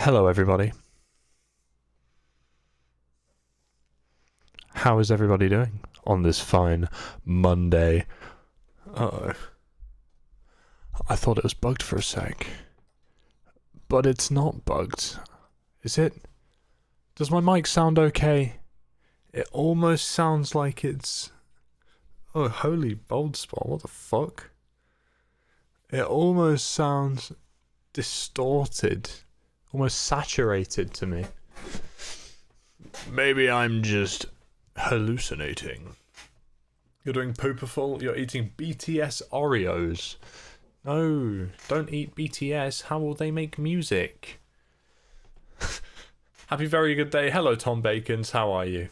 Hello, everybody. How is everybody doing on this fine Monday? Uh-oh. I thought it was bugged for a sec. But it's not bugged. Is it? Does my mic sound okay? It almost sounds like it's... Oh, holy bold spot, what the fuck? It almost sounds distorted. Almost saturated to me. Maybe I'm just hallucinating. You're doing pooperful? You're eating BTS Oreos. No, don't eat BTS. How will they make music? Happy very good day. Hello, Tom Bacons. How are you?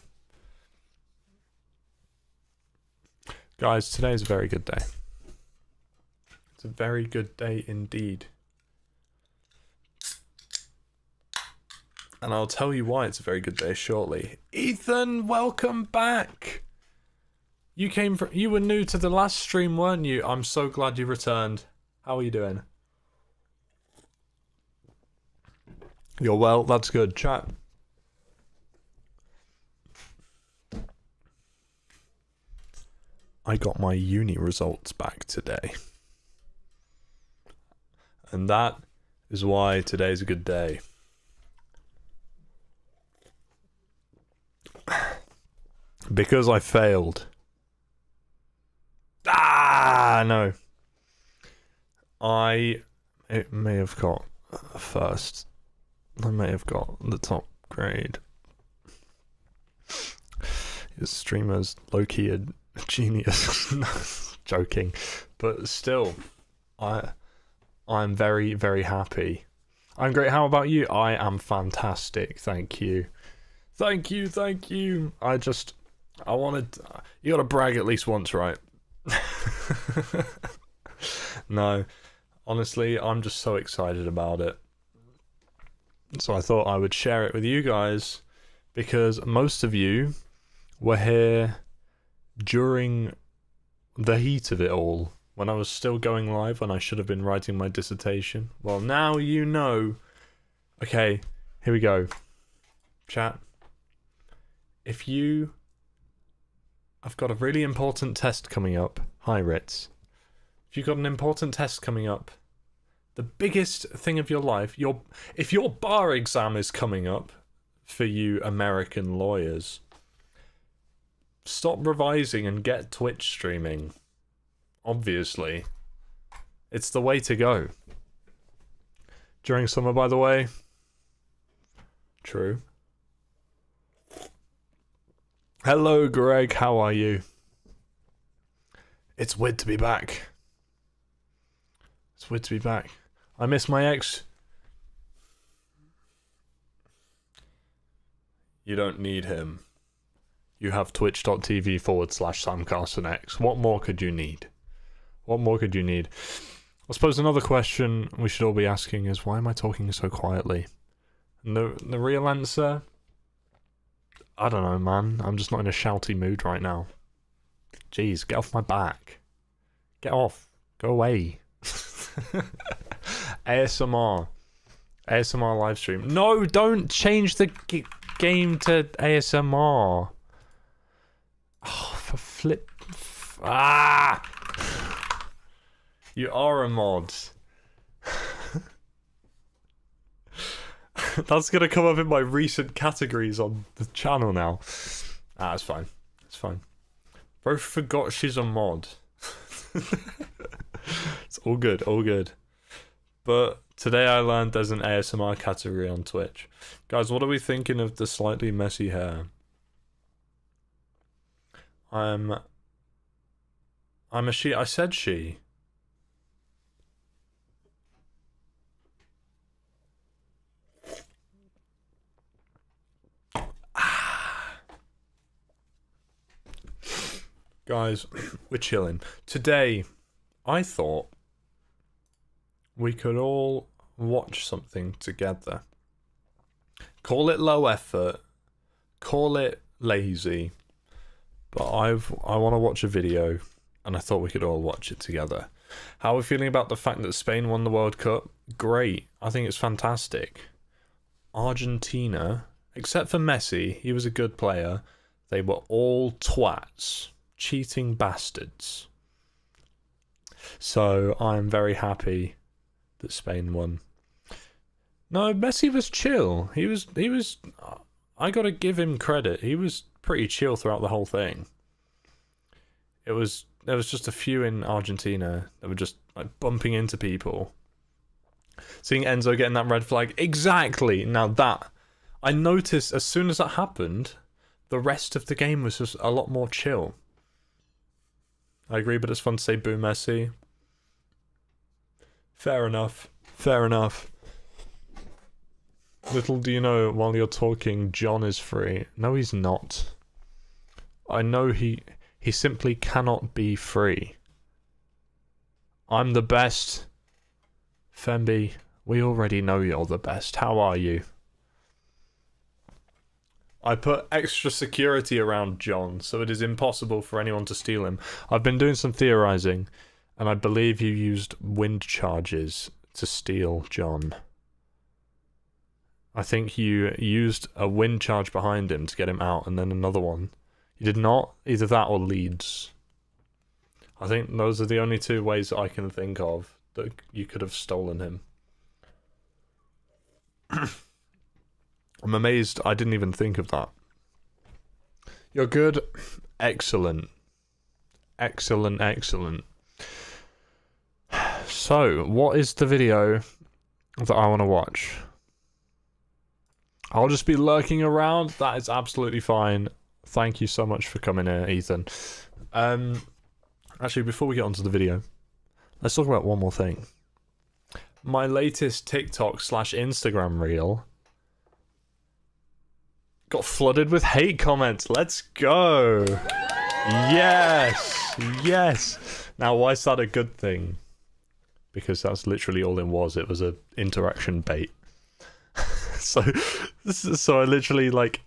Guys, today is a very good day. It's a very good day indeed. And I'll tell you why it's a very good day shortly. Ethan, welcome back! You were new to the last stream, weren't you? I'm so glad you returned. How are you doing? You're well, that's good. Chat. I got my uni results back today. And that is why today's a good day. Because I failed. No. It may have got first. I may have got the top grade. Your streamer's low-key a genius. Joking. But still, I'm very, very happy. I'm great. How about you? I am fantastic. Thank you. Thank you. I wanted... You gotta brag at least once, right? No. Honestly, I'm just so excited about it. So I thought I would share it with you guys, because most of you were here during the heat of it all, when I was still going live, when I should have been writing my dissertation. Well, now you know. Okay, here we go. Chat. I've got a really important test coming up. Hi, Ritz. If you've got an important test coming up, the biggest thing of your life, if your bar exam is coming up for you American lawyers, stop revising and get Twitch streaming. Obviously. It's the way to go. During summer, by the way. True. Hello, Greg. How are you? It's weird to be back. It's weird to be back. I miss my ex. You don't need him. You have twitch.tv/samcarsonx. What more could you need? What more could you need? I suppose another question we should all be asking is, why am I talking so quietly? And the real answer... I don't know, man. I'm just not in a shouty mood right now. Jeez, get off my back. Get off. Go away. ASMR. ASMR live stream. No, don't change the game to ASMR. Oh, for flip. You are a mod. That's gonna come up in my recent categories on the channel now. It's fine. It's fine. Bro forgot she's a mod. It's all good, all good. But today I learned there's an ASMR category on Twitch. Guys, what are we thinking of the slightly messy hair? I'm a she. I said she. Guys, we're chilling. Today, I thought we could all watch something together. Call it low effort, call it lazy, but I want to watch a video, and I thought we could all watch it together. How are we feeling about the fact that Spain won the World Cup? Great. I think it's fantastic. Argentina, except for Messi, he was a good player. They were all twats, cheating bastards. So I'm very happy that Spain won. No, Messi was chill. He was. I gotta give him credit. He was pretty chill throughout the whole thing. There was just a few in Argentina that were just like bumping into people. Seeing Enzo getting that red flag, exactly. Now that I noticed as soon as that happened, the rest of the game was just a lot more chill. I agree, but it's fun to say boo Messi. Fair enough. Fair enough. Little do you know, while you're talking, John is free. No, he's not. I know he simply cannot be free. I'm the best. Femby, we already know you're the best. How are you? I put extra security around John, so it is impossible for anyone to steal him. I've been doing some theorizing, and I believe you used wind charges to steal John. I think you used a wind charge behind him to get him out, and then another one. You did not? Either that or Leeds. I think those are the only two ways that I can think of that you could have stolen him. I'm amazed I didn't even think of that. You're good. Excellent. Excellent, excellent. So, what is the video that I want to watch? I'll just be lurking around. That is absolutely fine. Thank you so much for coming here, Ethan. Actually, before we get onto the video, let's talk about one more thing. My latest TikTok/Instagram reel got flooded with hate comments. Let's go. Yes. Yes. Now, why is that a good thing? Because that's literally all it was. It was a interaction bait. So I literally, like,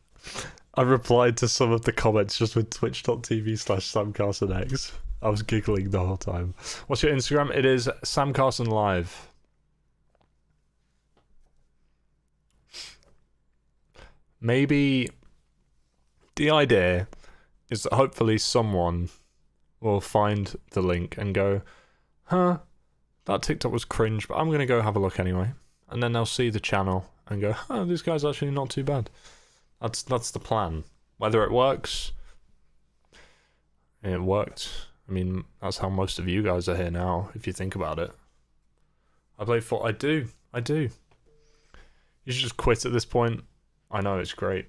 I replied to some of the comments just with twitch.tv/samcarsonx. I was giggling the whole time. What's your Instagram? It is samcarsonlive. Maybe the idea is that hopefully someone will find the link and go, huh, that TikTok was cringe, but I'm going to go have a look anyway. And then they'll see the channel and go, oh, this guy's actually not too bad. That's the plan. Whether it works, it worked. I mean, that's how most of you guys are here now, if you think about it. I play for... I do. You should just quit at this point. I know, it's great.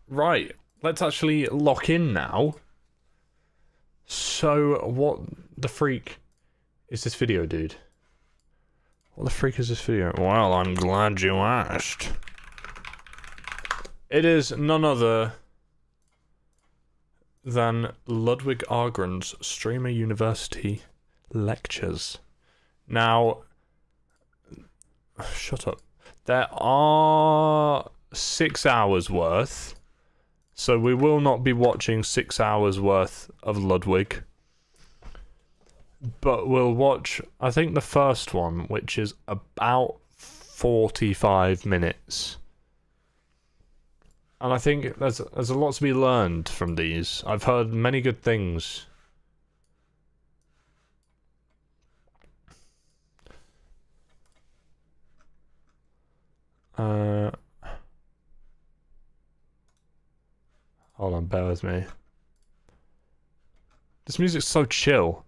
Right, let's actually lock in now. So, what the freak is this video, dude? What the freak is this video? Well, I'm glad you asked. It is none other than Ludwig Argren's Streamer University lectures. Now, shut up. There are 6 hours worth, so we will not be watching 6 hours worth of Ludwig. But we'll watch, I think, the first one, which is about 45 minutes. And I think there's a lot to be learned from these. I've heard many good things. Hold on, bear with me. This music's so chill.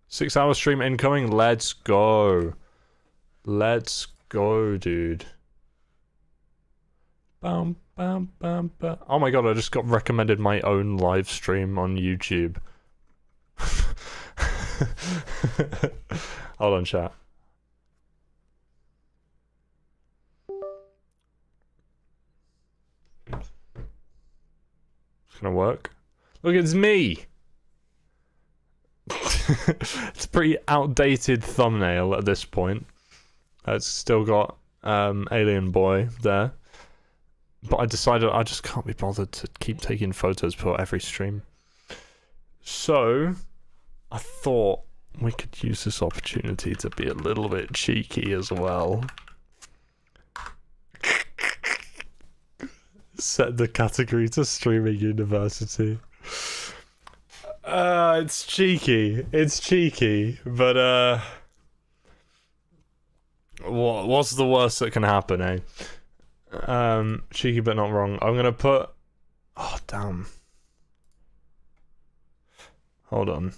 Six-hour stream incoming. Let's go. Let's go, dude. Bam, bam, bam, bam. Oh my god, I just got recommended my own live stream on YouTube. Hold on, chat. It's gonna work. Look, it's me! It's a pretty outdated thumbnail at this point. It's still got Alien Boy there. But I decided I just can't be bothered to keep taking photos for every stream. So, I thought we could use this opportunity to be a little bit cheeky as well. Set the category to streaming university. It's cheeky. It's cheeky, but what's the worst that can happen, eh? Cheeky but not wrong. I'm gonna put. Oh damn. Hold on.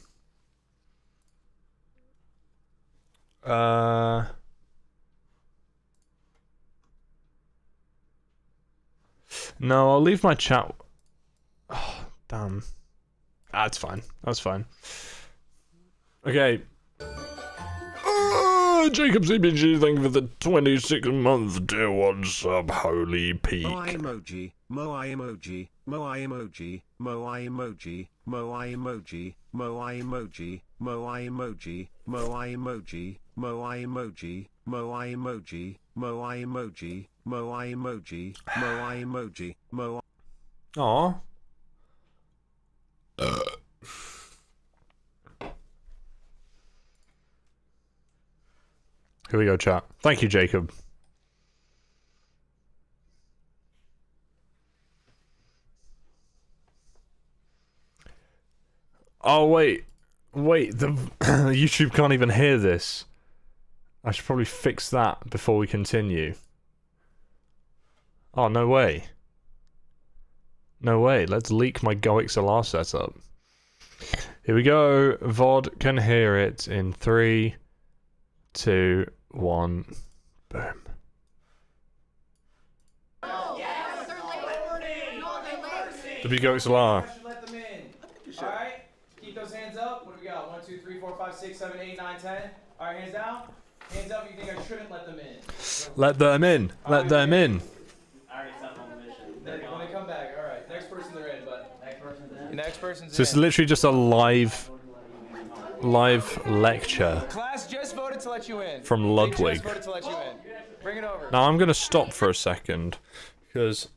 No, I'll leave my chat. Oh, damn. That's fine. That's fine. Okay. Jacob CBG, thank you for the 26-month tier 1 sub. Holy peak. Moai emoji, Moai emoji, Moai emoji, Moai emoji, Moai emoji, Moai emoji, Moai emoji, Moai emoji, Moai emoji, Moai emoji, Moai emoji, Moai emoji, Moai emoji, Moai. Aww. Here we go, chat. Thank you, Jacob. Oh, wait. Wait, the YouTube can't even hear this. I should probably fix that before we continue. Oh, no way. No way. Let's leak my GoXLR setup. Here we go. VOD can hear it in 3, 2, 1. Boom. WGoXLR. Let them in. Alright? Keep those hands up. What do we got? 1, 2, 3, 4, 5, 6, 7, 8, 9, 10. Alright, hands down. Hands up if you think I shouldn't let them in. Let them in. Let them in. I already sent them on the mission. When they come back, alright. Next person they're in, but next person's in. Next person's in. So it's literally just a live lecture. Class just voted to let you in. From Ludwig. They just voted to let you in. Bring it over. Now I'm gonna stop for a second because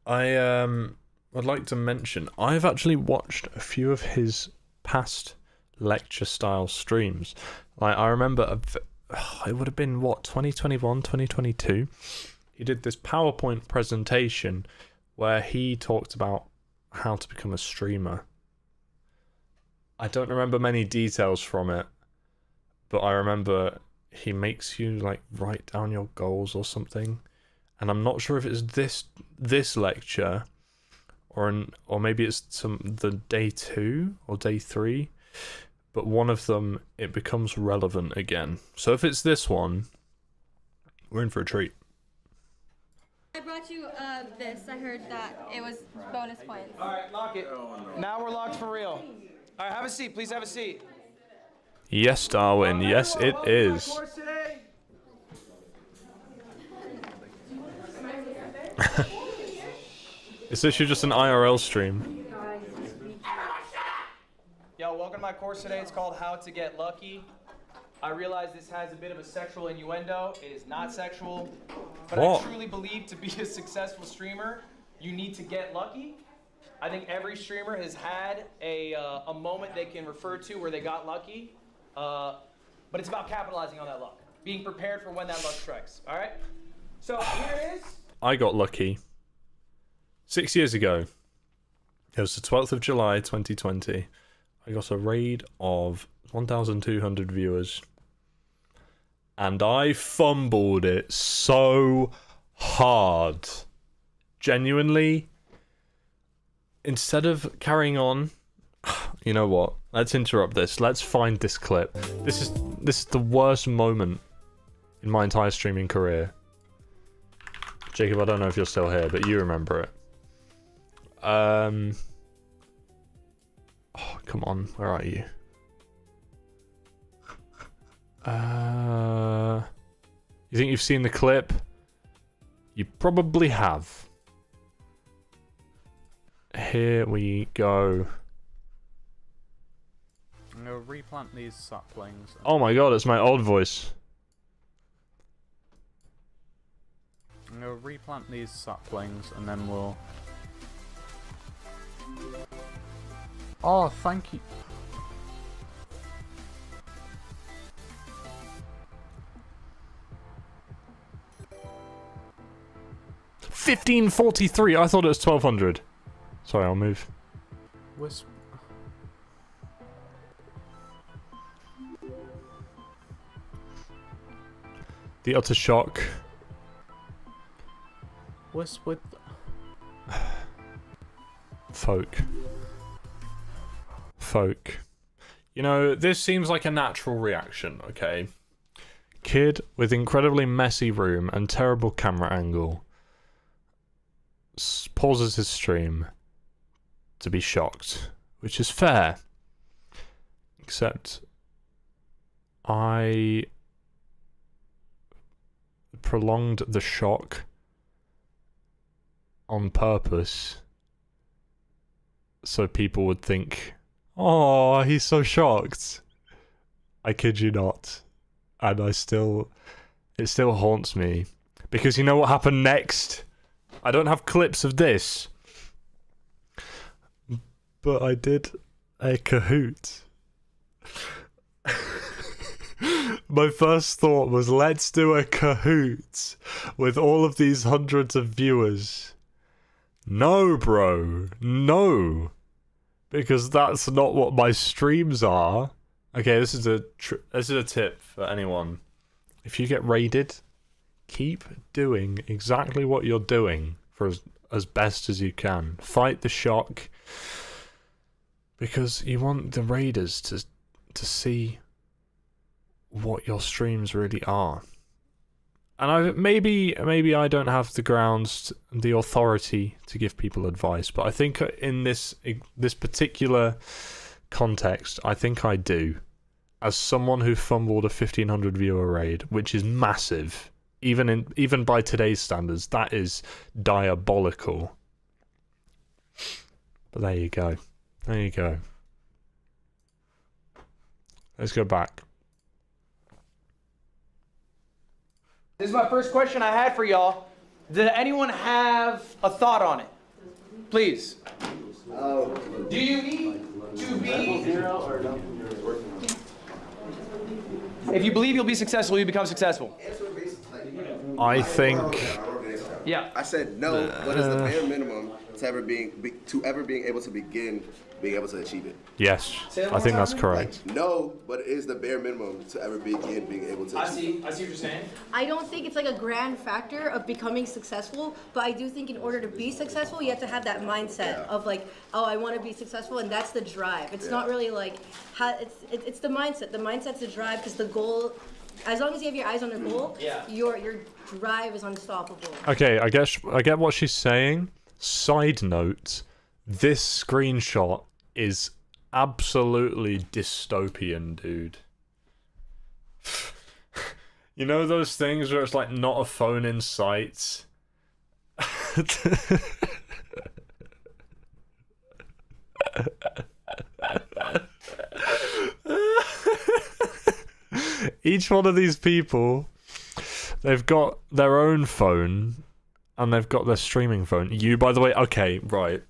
I would like to mention I've actually watched a few of his past lecture style streams. Like I remember it would have been what, 2021, 2022. He did this PowerPoint presentation where he talked about how to become a streamer. I don't remember many details from it, but I remember he makes you like write down your goals or something, and I'm not sure if it's this lecture or maybe it's the day 2 or day 3, but one of them it becomes relevant again. So if it's this one, we're in for a treat. I brought you this. I heard that it was bonus points. Alright, lock it. Now we're locked for real. Alright, have a seat. Please have a seat. Yes, Darwin. Yes, it is. It's literally just an IRL stream. Yo, welcome to my course today. It's called How to Get Lucky. I realize this has a bit of a sexual innuendo. It is not sexual. But What? I truly believe to be a successful streamer, you need to get lucky. I think every streamer has had a moment they can refer to where they got lucky. But it's about capitalizing on that luck. Being prepared for when that luck strikes. All right? So here it is. I got lucky 6 years ago. It was the 12th of July 2020. I got a raid of 1,200 viewers. And I fumbled it so hard. Genuinely. Instead of carrying on, you know what? Let's interrupt this. Let's find this clip. This is the worst moment in my entire streaming career. Jacob, I don't know if you're still here, but you remember it. Oh, come on. Where are you? You think you've seen the clip? You probably have. Here we go. I'm gonna replant these saplings. Oh my god, it's my old voice. I'm gonna replant these saplings and then we'll... Oh, thank you. $15.43. I thought it was 1200. Sorry, I'll move. Wisp. The utter shock. Wisp with. Folk. You know, this seems like a natural reaction, okay? Kid with incredibly messy room and terrible camera angle pauses his stream to be shocked, which is fair. Except I prolonged the shock on purpose so people would think, oh, he's so shocked. I kid you not. And it still haunts me. Because you know what happened next? I don't have clips of this. But I did a Kahoot. My first thought was, let's do a Kahoot with all of these hundreds of viewers. No, bro. No. Because that's not what my streams are. Okay, this is a tip for anyone. If you get raided, keep doing exactly what you're doing for as best as you can. Fight the shock. Because you want the raiders to see what your streams really are. And maybe I don't have the grounds, the authority to give people advice, but I think in this particular context, I think I do. As someone who fumbled a 1500 viewer raid, which is massive, even by today's standards, that is diabolical. But there you go. There you go. Let's go back. This is my first question I had for y'all. Did anyone have a thought on it? Please. Do you need to be... If you believe you'll be successful, you become successful. I think... Yeah. I said no. What is the bare minimum to ever being able to begin being able to achieve it? Yes, I think that's correct. Like, no, but it is the bare minimum to ever begin being able to achieve it. I see what you're saying. I don't think it's like a grand factor of becoming successful, but I do think in order to be successful, you have to have that mindset of like, oh, I want to be successful, and that's the drive. It's not really like, it's the mindset. The mindset's the drive, because the goal, as long as you have your eyes on the goal, your drive is unstoppable. Okay, I get what she's saying. Side note, this screenshot is absolutely dystopian, dude. You know those things where it's like not a phone in sight? Each one of these people, they've got their own phone and they've got their streaming phone. You, by the way, okay, right.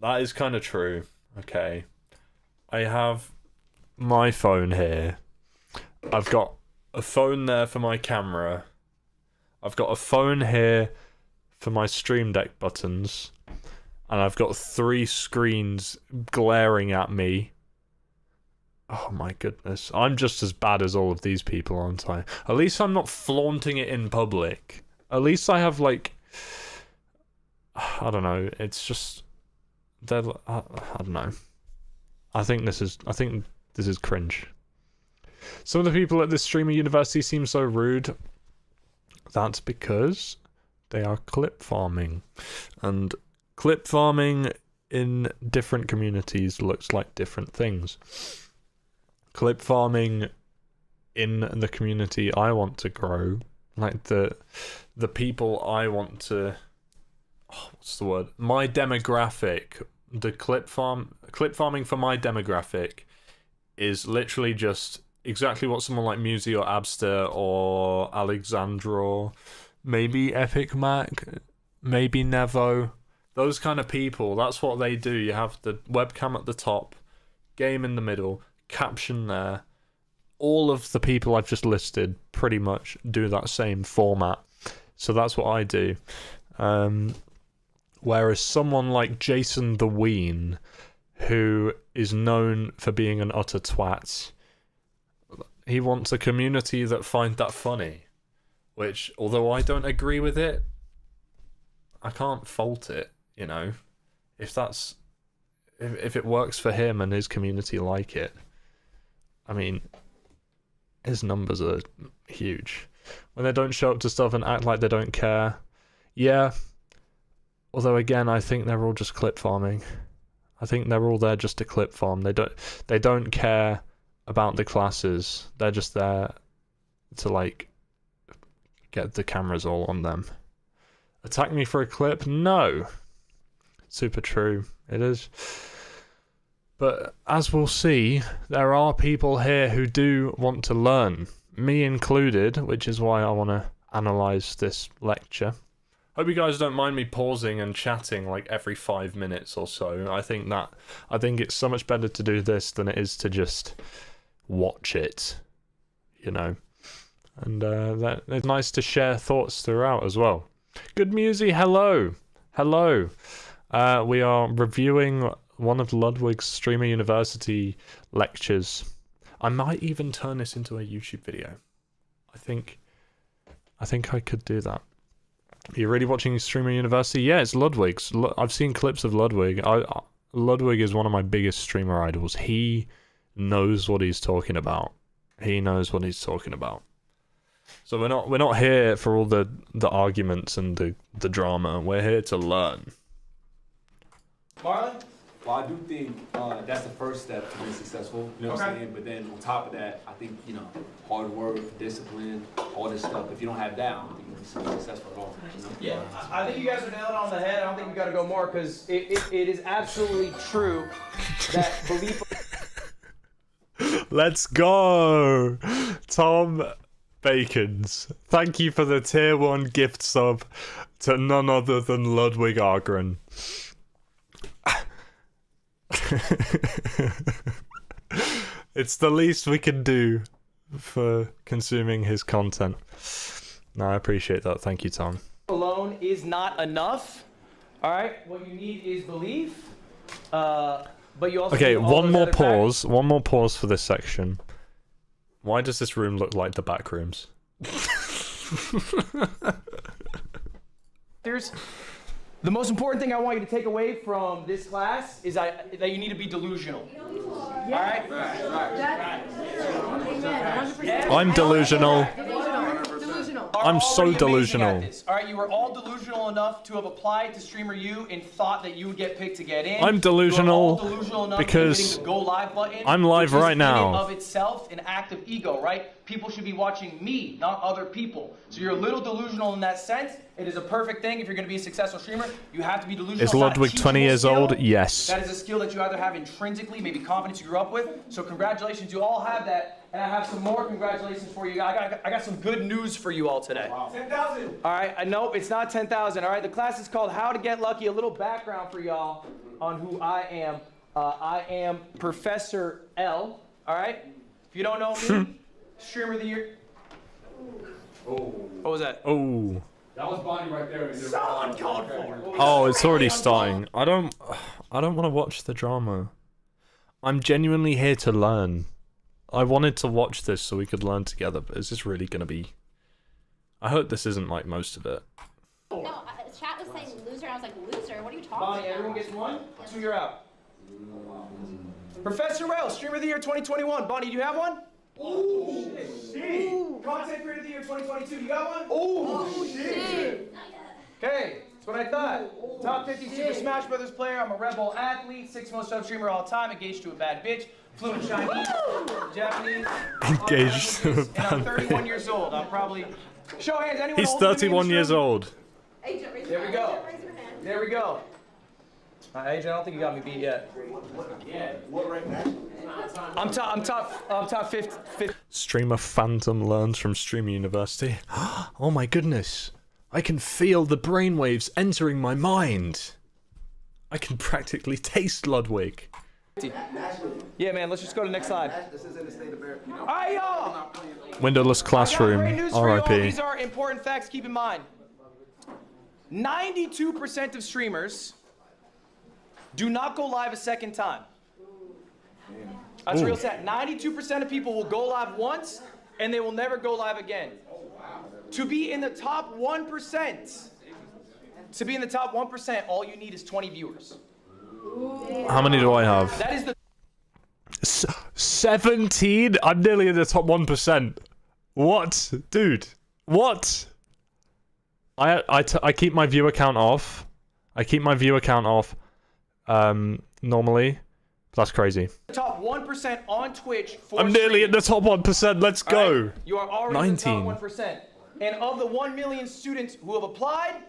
That is kind of true. Okay. I have my phone here. I've got a phone there for my camera. I've got a phone here for my Stream Deck buttons. And I've got 3 screens glaring at me. Oh my goodness. I'm just as bad as all of these people, aren't I? At least I'm not flaunting it in public. At least I have, like... I don't know. It's just... I don't know. I think this is cringe. Some of the people at this streamer university seem so rude. That's because they are clip farming. And clip farming in different communities looks like different things. Clip farming in the community I want to grow, like the people I want to... what's the word? My demographic. The clip farming for my demographic is literally just exactly what someone like Musi or Abster or Alexandro, maybe Epic Mac, maybe Nevo. Those kind of people, that's what they do. You have the webcam at the top, game in the middle, caption there. All of the people I've just listed pretty much do that same format. So that's what I do. Whereas someone like Jason the Ween, who is known for being an utter twat, he wants a community that find that funny. Which, although I don't agree with it, I can't fault it, you know. If it works for him and his community like it, I mean, his numbers are huge. When they don't show up to stuff and act like they don't care, yeah. Although again, I think they're all just clip farming. I think they're all there just to clip farm. They don't care about the classes. They're just there to like get the cameras all on them. Attack me for a clip? No. Super true. It is. But as we'll see, there are people here who do want to learn. Me included, which is why I want to analyse this lecture. Hope you guys don't mind me pausing and chatting like every 5 minutes or so. I think it's so much better to do this than it is to just watch it, you know. And that it's nice to share thoughts throughout as well. Good Musy, hello. We are reviewing one of Ludwig's Streamer University lectures. I might even turn this into a YouTube video. I think I could do that. Are you really watching Streamer University? Yeah, it's Ludwig's. I've seen clips of Ludwig. Ludwig is one of my biggest streamer idols. He knows what he's talking about. So we're not here for all the arguments and the drama. We're here to learn. Marlon? Well, I do think that's the first step to being successful, you know what I'm saying? But then on top of that, I think, you know, hard work, discipline, all this stuff, if you don't have that, I don't think you'll be successful at all. You know? Yeah, I think you guys are nailing it on the head. I don't think we got to go more because it is absolutely true that belief. Let's go! Tom Bacons. Thank you for the tier 1 gift sub to none other than Ludwig Argren. It's the least we can do for consuming his content. No, I appreciate that. Thank you, Tom. Alone is not enough. All right, what you need is belief. But you also Okay, need all one those more other pause. One more pause for this section. Why does this room look like the back rooms? The most important thing I want you to take away from this class is that you need to be delusional. All right? I'm delusional. I'm so Already amazing delusional. at this. All right, you were all delusional enough to have applied to Streamer U and thought that you would get picked to get in. I'm delusional You were all delusional enough because to hitting the go live button. I'm live which is right now. In and of itself an act of ego, right? People should be watching me, not other people. So you're a little delusional in that sense. It is a perfect thing if you're going to be a successful streamer. You have to be delusional. Is It's not a Ludwig 20 teachable years skill. old? Yes. That is a skill that you either have intrinsically, maybe confidence you grew up with. So congratulations, you all have that. And I have some more congratulations for you. I got some good news for you all today. Wow. 10,000. All right, no, it's not 10,000. All right, the class is called How to Get Lucky. A little background for y'all on who I am. I am Professor L. All right. If you don't know me, Streamer of the Year. Oh. What was that? Oh. That was Bonnie right there. Someone called for. Oh, it's already starting. I don't want to watch the drama. I'm genuinely here to learn. I wanted to watch this so we could learn together, but is this really going to be... I hope this isn't like most of it. No, chat was saying loser, and I was like, loser? What are you talking Bonnie, about? everyone gets one? 2, you're out. Professor L, Streamer of the Year 2021. Bonnie, do you have one? Oh, shit. Content Creator of the Year 2022. You got one? Oh, shit. Okay, that's what I thought. Top 50 Super Smash Brothers player. I'm a Red Bull athlete. 6th most sub streamer all time. Engaged to a bad bitch. Fluent Chinese, Japanese. Engaged to a And I'm bad 31 bitch. years old. I'm probably... Show hands. Anyone He's older than me in 31 this years room? old. There we go. There we go. Adrian, I don't think you got me beat yet. Yeah, what right now? I'm top 50. Streamer Phantom learns from Streamer University. Oh my goodness. I can feel the brainwaves entering my mind. I can practically taste Ludwig. Yeah, man, let's just go to the next slide. This is in the state of America. All right, y'all. Windowless I got classroom. great news for you all. R.I.P. These are important facts. Keep in mind. 92% of streamers do not go live a second time. That's real sad. 92% of people will go live once and they will never go live again. To be in the top 1%, all you need is 20 viewers. How many do I have? That is the 17? I'm nearly in the top 1%. What? Dude. What? I keep my viewer count off. Normally. That's crazy. top 1% on Twitch for I'm nearly in streaming. the top 1%. Let's All go. right? You are already 19. in the top 1%. And of the 1 million students who have applied,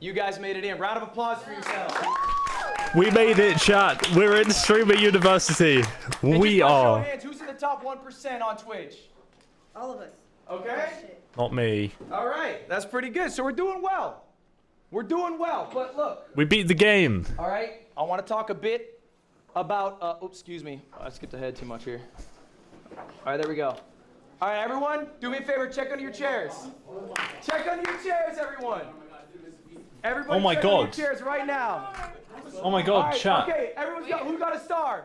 you guys made it in. Round of applause for yourselves. We made it, chat. We're in Streamer University. And We just by show of are. hands, who's in the top 1% on Twitch? All of us. Okay. Not me. All right. That's pretty good. So we're doing well. We're doing well. But look. We beat the game. All right. I want to talk a bit about. Oops, excuse me. I skipped ahead too much here. All right. There we go. All right, everyone. Do me a favor. Check under your chairs. Check under your chairs, everyone. Everybody. Oh my check under God. your chairs right now. Oh my All god, right, chat. Okay. Who got a star?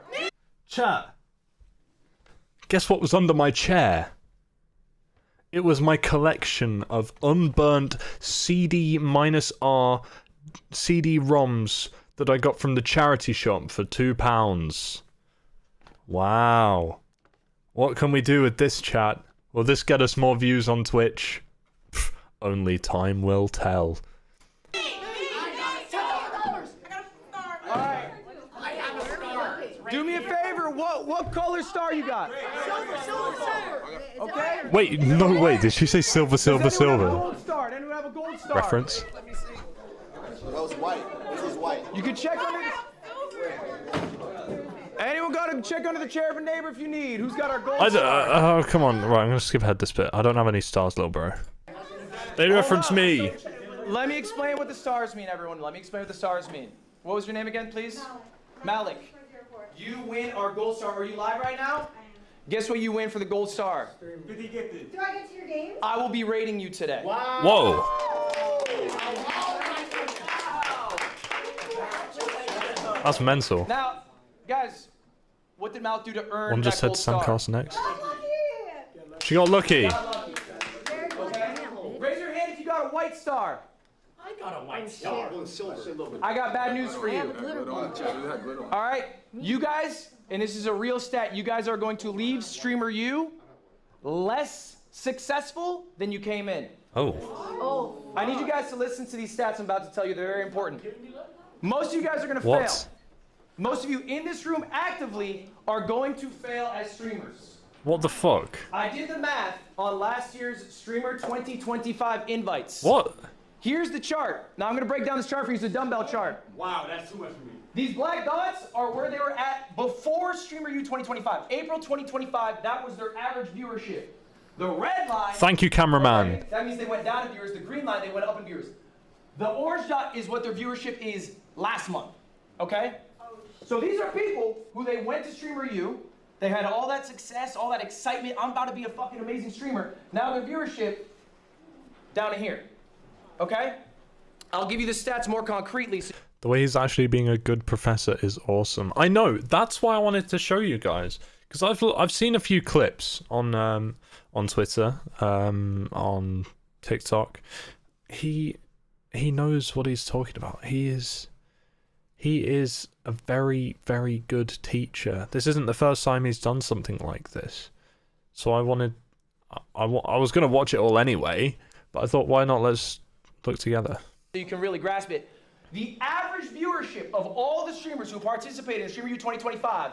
Chat. Guess what was under my chair? It was my collection of unburnt CD-R CD-ROMs that I got from the charity shop for £2. Wow. What can we do with this, chat? Will this get us more views on Twitch? Pff, only time will tell. Do me a favor. What color star you got? Okay. Wait, no way. Did she say silver, silver, Does anyone have a silver? gold star? Anyone have a gold star? Reference? That was white. This is white. You can check under the... Anyone got to check under the chair of a neighbor if you need. Who's got our gold star? Oh, come on. Right, I'm gonna skip ahead this bit. I don't have any stars, little bro. They reference me. Let me explain what the stars mean, everyone. Let me explain what the stars mean. What was your name again, please? Malik. You win our gold star. Are you live right now? Guess what you win for the gold star? Do I get to your game? I will be rating you today. Whoa. That's mental. Now, guys, what did Malik do to earn One just that said gold star? samcarsonx. She got lucky. Raise your hand if you got a white star. I got a white star. I got bad news for you. All right, you guys, and this is a real stat, you guys are going to leave Streamer U less successful than you came in. Oh. I need you guys to listen to these stats I'm about to tell you. They're very important. Most of you guys are going to What? fail. Most of you in this room actively are going to fail as streamers. What the fuck? I did the math on last year's Streamer 2025 invites. What? Here's the chart. Now I'm going to break down this chart for you. It's a dumbbell chart. Wow, that's too much for me. These black dots are where they were at before Streamer U 2025. April 2025, that was their average viewership. The red line... Thank you, cameraman. Okay, that means they went down in viewers. The green line, they went up in viewers. The orange dot is what their viewership is last month. Okay? So these are people who they went to Streamer U. They had all that success, all that excitement. I'm about to be a fucking amazing streamer. Now their viewership down to here. Okay? I'll give you the stats more concretely. The way he's actually being a good professor is awesome. I know. That's why I wanted to show you guys, because I've seen a few clips on Twitter, on TikTok. He knows what he's talking about. He is a very, very good teacher. This isn't the first time he's done something like this. So I was going to watch it all anyway, but I thought, why not? Let's look together. So you can really grasp it. The average viewership of all the streamers who participated in Streamer U 2025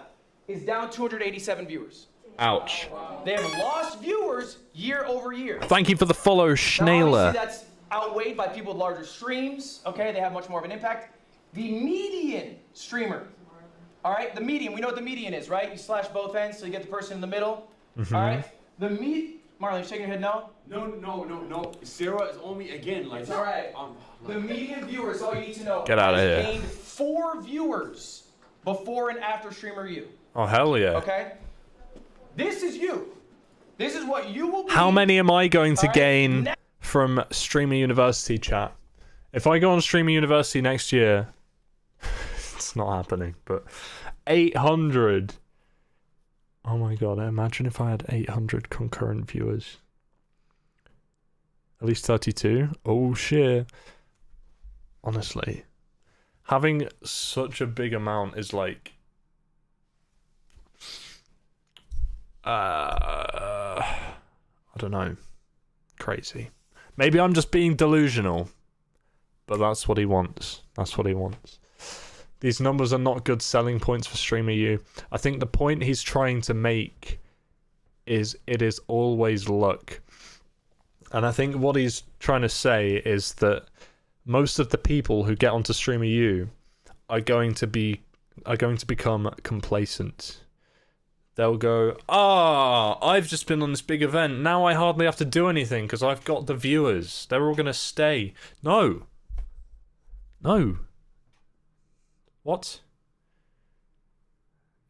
is down 287 viewers. Ouch. They have lost viewers year over year. Thank you for the follow, Now, Schnailer. obviously that's outweighed by people with larger streams. Okay, they have much more of an impact. The median streamer, all right, the median, we know what the median is, right? You slash both ends so you get the person in the middle. All right, Marlon, you shaking your head no? No. Sarah is only, again, like... It's all right. The median viewers, all you need to know, Get out of has here. gained 4 viewers before and after Streamer U. Oh, hell yeah. Okay? This is you. This is what you will be. How many am I going to All right, gain from Streamer University, chat? If I go on Streamer University next year, it's not happening, but 800. Oh my god, imagine if I had 800 concurrent viewers. At least 32. Oh shit. Honestly, having such a big amount is like... I don't know. Crazy. Maybe I'm just being delusional. But that's what he wants. That's what he wants. These numbers are not good selling points for Streamer U. I think the point he's trying to make is it is always luck. And I think what he's trying to say is that most of the people who get onto Streamer U are going to become complacent. They'll go, I've just been on this big event. Now I hardly have to do anything because I've got the viewers. They're all going to stay. No. What?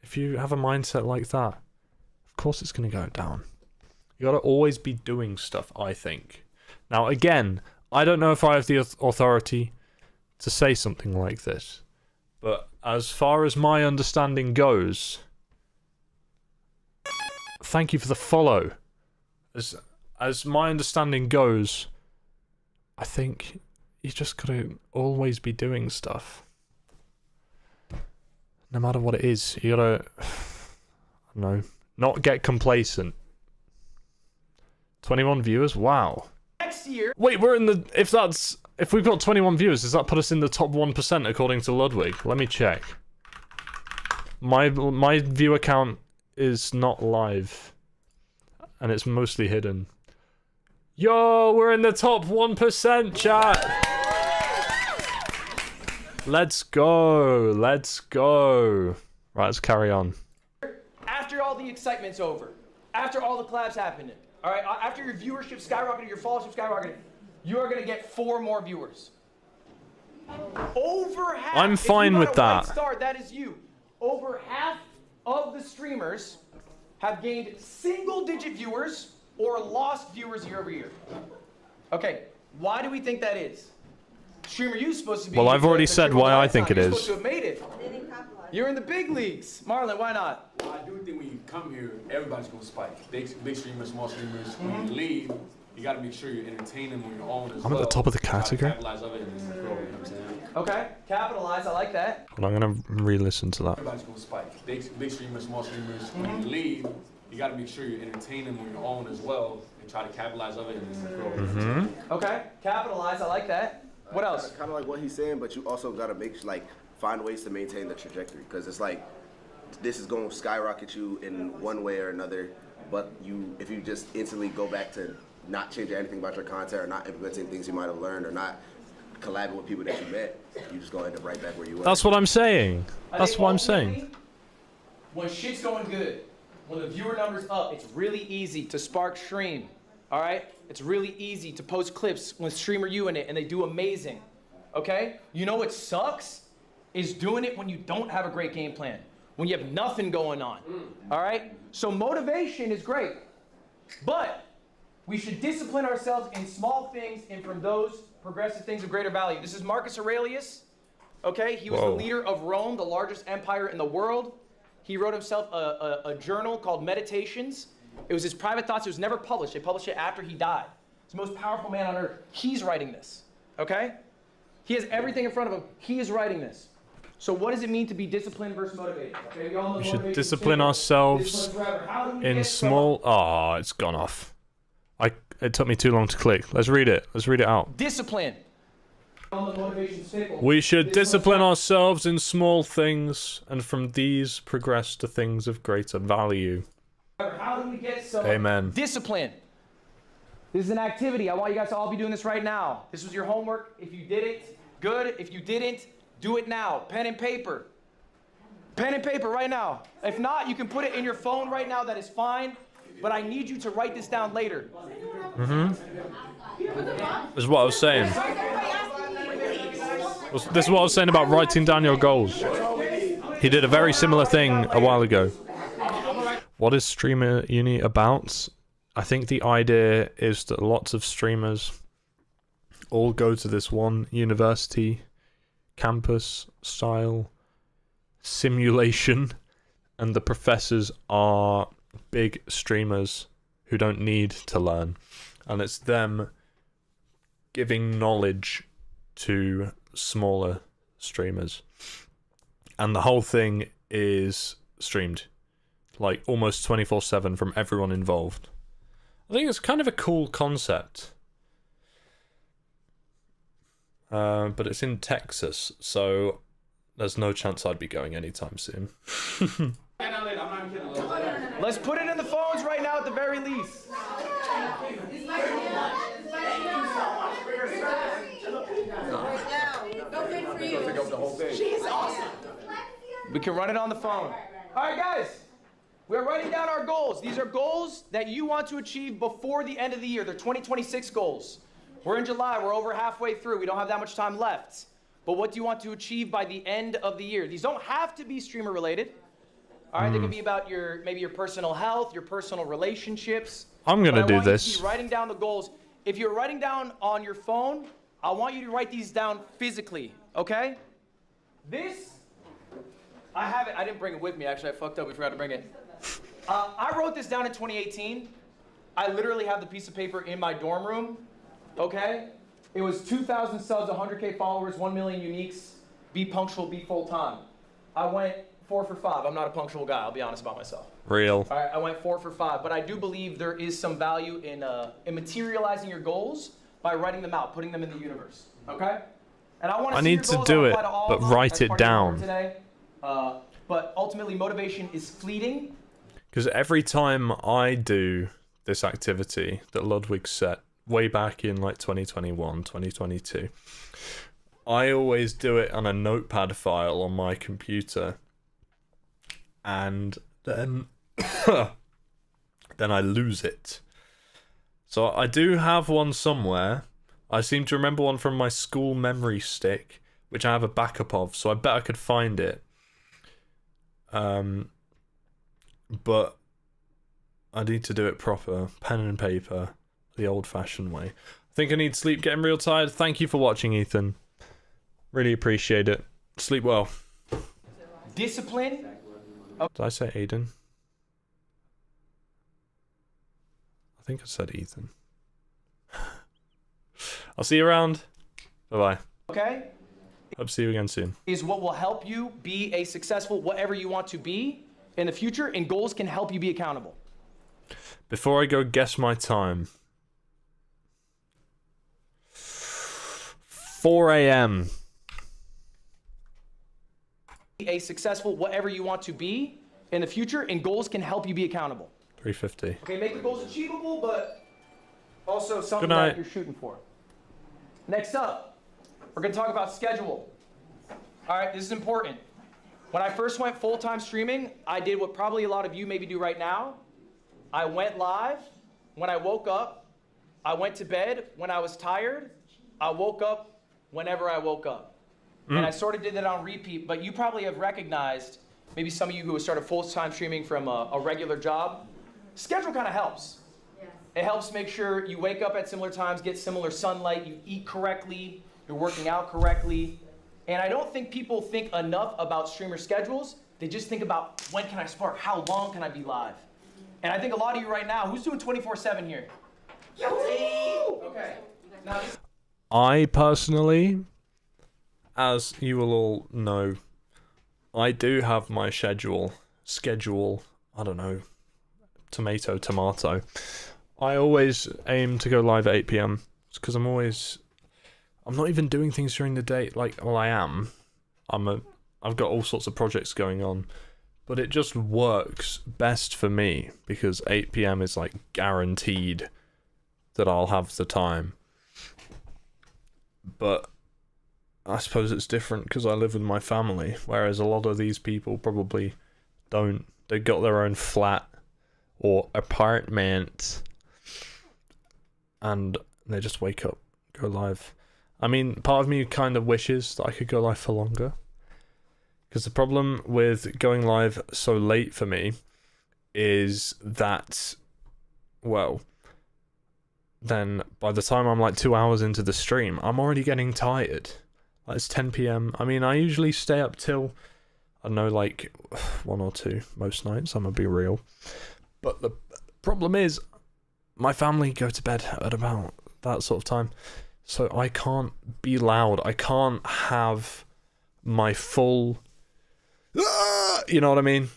If you have a mindset like that, of course it's going to go down. You got to always be doing stuff, I think. Now, again, I don't know if I have the authority to say something like this. But as far as my understanding goes... Thank you for the follow. As my understanding goes, I think you just gotta always be doing stuff. No matter what it is, you gotta, I don't know, not get complacent. 21 viewers? Wow. Next year. Wait, if we've got 21 viewers, does that put us in the top 1% according to Ludwig? Let me check. My viewer count is not live, and it's mostly hidden. Yo, we're in the top 1%, chat. Let's go. Right, let's carry on. After all the excitement's over, after all the collabs happened, all right, after your viewership skyrocketed, your followership skyrocketed, you are going to get 4 more viewers. Over half. I'm fine with that. Star, that is you. Over half of the streamers have gained single-digit viewers or lost viewers year over year. Okay, why do we think that is? Streamer U's supposed to be... Well, I've already said why I think it You're is. supposed to have made it. You're in the big leagues. Marlon, why not? Well, I do think when you come here, everybody's gonna spike. Big streamers, small streamers. When you leave, you gotta make sure you're entertaining on your own as I'm well. at the top of the category. Capitalize of it and then grow, you know what I'm saying? Okay, capitalize, I like that. Well, I'm gonna re-listen to that. Everybody's gonna spike. Big streamers, small streamers. When you leave, you gotta make sure you're entertaining on your own as well and try to capitalize of it and then grow, you know what I'm saying? Okay, capitalize, I like that. What else? Kind of like what he's saying, but you also gotta find ways to maintain the trajectory, because it's like this is going to skyrocket you in one way or another. But if you just instantly go back to not changing anything about your content or not implementing things you might have learned or not collabing with people that you met, you just gonna end up right back where you were. That's what I'm saying. That's what I'm saying. When shit's going good, when the viewer number's up, it's really easy to spark stream. All right? It's really easy to post clips with Streamer U in it, and they do amazing. Okay? You know what sucks? Is doing it when you don't have a great game plan, when you have nothing going on. All right? So motivation is great, but we should discipline ourselves in small things and from those progressive things of greater value. This is Marcus Aurelius. Okay? He was the leader of Rome, the largest empire in the world. He wrote himself a journal called Meditations. It was his private thoughts. It was never published. They published it after he died. He's the most powerful man on earth. He's writing this. Okay? He has everything in front of him. He is writing this. So what does it mean to be disciplined versus motivated? Okay, we all know We should motivation is discipline simple. ourselves Discipline forever. How do we in get small... Oh, it's gone off. It took me too long to click. Let's read it. Let's read it out. discipline? We should discipline ourselves in small things, and from these progress to things of greater value. How do we get some Amen. discipline? This is an activity. I want you guys to all be doing this right now. This was your homework. If you did it, good. If you didn't, do it now. Pen and paper. Pen and paper right now. If not, you can put it in your phone right now. That is fine. but I need you to write this down later. This is what I was saying. This is what I was saying about writing down your goals. He did a very similar thing a while ago. What is Streamer Uni about? I think the idea is that lots of streamers all go to this one university campus style simulation, and the professors are big streamers who don't need to learn, and it's them giving knowledge to smaller streamers, and the whole thing is streamed like almost 24/7 from everyone involved. I think it's kind of a cool concept. But it's in Texas, so there's no chance I'd be going anytime soon. Let's put it in the phones right now at the very least. We can run it on the phone. All right, guys. We're writing down our goals. These are goals that you want to achieve before the end of the year. They're 2026 goals. We're in July. We're over halfway through. We don't have that much time left. But what do you want to achieve by the end of the year? These don't have to be streamer related. All right, they can be about maybe your personal health, your personal relationships. I'm going to do this. You to be writing down the goals. If you're writing down on your phone, I want you to write these down physically, okay? This, I have it. I didn't bring it with me, actually. I fucked up. We forgot to bring it. I wrote this down in 2018. I literally have the piece of paper in my dorm room, okay? It was 2,000 subs, 100K followers, 1 million uniques, be punctual, be full time. I went 4 for 5. I'm not a punctual guy, I'll be honest about myself. Real. All right, I went 4 for 5, but I do believe there is some value in materializing your goals by writing them out, putting them in the universe, okay? And I want I see need your to goals. do I'll it, apply to all but of them write as it part of your down. homework today. But ultimately, motivation is fleeting. Because every time I do this activity that Ludwig set way back in like 2021, 2022, I always do it on a notepad file on my computer. And then then I lose it. So I do have one somewhere. I seem to remember one from my school memory stick, which I have a backup of, so I bet I could find it. But I need to do it proper, pen and paper, the old-fashioned way. I think I need sleep, getting real tired. Thank you for watching, Ethan. Really appreciate it. Sleep well. Discipline. Did I say Aiden? I think I said Ethan. I'll see you around. Bye-bye. Okay? Hope to see you again soon. Is what will help you be a successful whatever you want to be in the future, and goals can help you be accountable. Before I go guess my time. 4 a.m. A successful whatever you want to be in the future, and goals can help you be accountable. 3:50. Okay, make the goals achievable, but also something Good night. that you're shooting for. Next up, we're going to talk about schedule. All right, this is important. When I first went full-time streaming, I did what probably a lot of you maybe do right now. I went live. When I woke up, I went to bed. When I was tired, I woke up whenever I woke up. And I sort of did that on repeat, but you probably have recognized, maybe some of you who have started full-time streaming from a regular job, schedule kind of helps. Yes. It helps make sure you wake up at similar times, get similar sunlight, you eat correctly, you're working out correctly. And I don't think people think enough about streamer schedules. They just think about, when can I spark? How long can I be live? And I think a lot of you right now, who's doing 24/7 here? Okay. Now, I personally, as you will all know, I do have my schedule, I don't know, tomato. I always aim to go live at 8 p.m. because I'm not even doing things during the day. Like, well, I am. I've got all sorts of projects going on, but it just works best for me because 8 p.m. is like guaranteed that I'll have the time. But I suppose it's different because I live with my family, whereas a lot of these people probably don't. They've got their own flat or apartment, and they just wake up, go live. I mean, part of me kind of wishes that I could go live for longer, because the problem with going live so late for me is that, well, then by the time I'm like 2 hours into the stream, I'm already getting tired. Like, it's 10 p.m. I mean, I usually stay up till, I don't know, like 1 or 2 most nights, I'm gonna be real. But the problem is, my family go to bed at about that sort of time. So I can't be loud. I can't have my full... You know what I mean?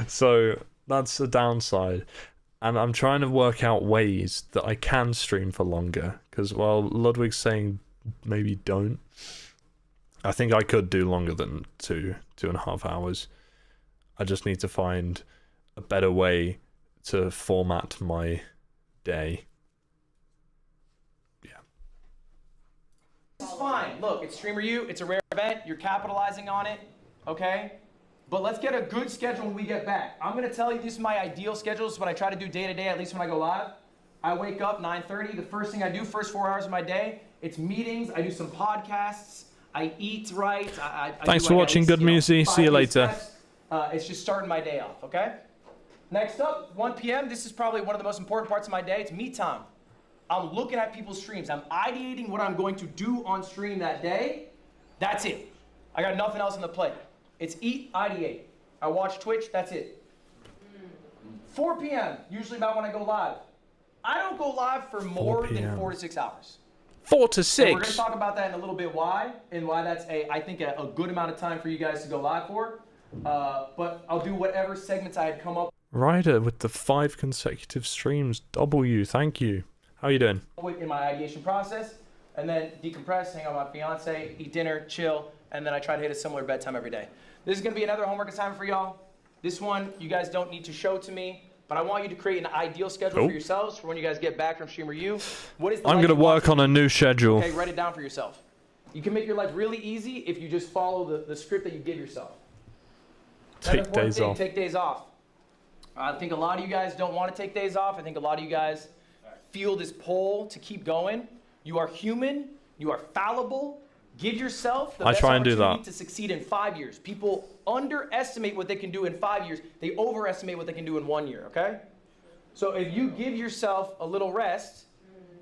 So that's the downside. And I'm trying to work out ways that I can stream for longer. Because while Ludwig's saying maybe don't, I think I could do longer than 2.5 hours. I just need to find a better way to format my day. It's fine. Look, it's Streamer U. It's a rare event. You're capitalizing on it, okay? But let's get a good schedule when we get back. I'm going to tell you this is my ideal schedule. This is what I try to do day to day, at least when I go live. I wake up 9:30. The first thing I do, first 4 hours of my day, it's meetings. I do some podcasts. I eat right. Thanks for watching. Good music. See you later. It's just starting my day off, okay? Next up, 1 p.m. This is probably one of the most important parts of my day. It's me time. I'm looking at people's streams. I'm ideating what I'm going to do on stream that day. That's it. I got nothing else on the plate. It's eat, ideate. I watch Twitch, that's it. 4 p.m., usually about when I go live. I don't go live for more than 4 to 6 hours. 4 to 6? And we're going to talk about that in a little bit why, and why that's, I think, a good amount of time for you guys to go live for. But I'll do whatever segments I had come up Ryder with the 5 consecutive streams. W, thank you. How are you doing? in my ideation process, and then decompress, hang out with my fiance, eat dinner, chill, and then I try to hit a similar bedtime every day. This is going to be another homework assignment for y'all. This one you guys don't need to show to me, but I want you to create an ideal schedule for yourselves for when you guys get back from Streamer U. What is the I'm going to work on a new schedule. Okay, write it down for yourself. You can make your life really easy if you just follow the script that you give yourself. Take days off. Take days off. I think a lot of you guys don't want to take days off. I think a lot of you guys feel this pull to keep going. You are human. You are fallible. Give yourself the best opportunity to succeed in 5 years. People underestimate what they can do in 5 years. They overestimate what they can do in 1 year, okay? So if you give yourself a little rest,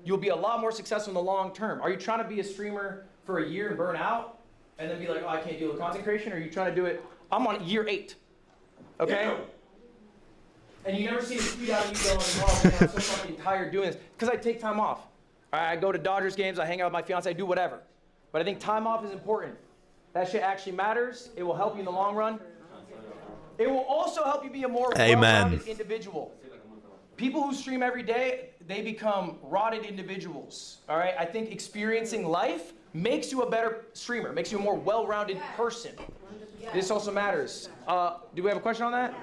you'll be a lot more successful in the long term. Are you trying to be a streamer for a year and burn out and then be like, oh, I can't deal with content creation? Or are you trying to do it, I'm on year 8, okay? Yeah. And you never see a tweet out of you going, oh, man, I'm so fucking tired doing this. Because I take time off. I go to Dodgers games, I hang out with my fiance, I do whatever. But I think time off is important. That shit actually matters. It will help you in the long run. It will also help you be a more well-rounded individual. People who stream every day, they become rotted individuals. All right? I think experiencing life makes you a better streamer, makes you a more well-rounded person. This also matters. Do we have a question on that?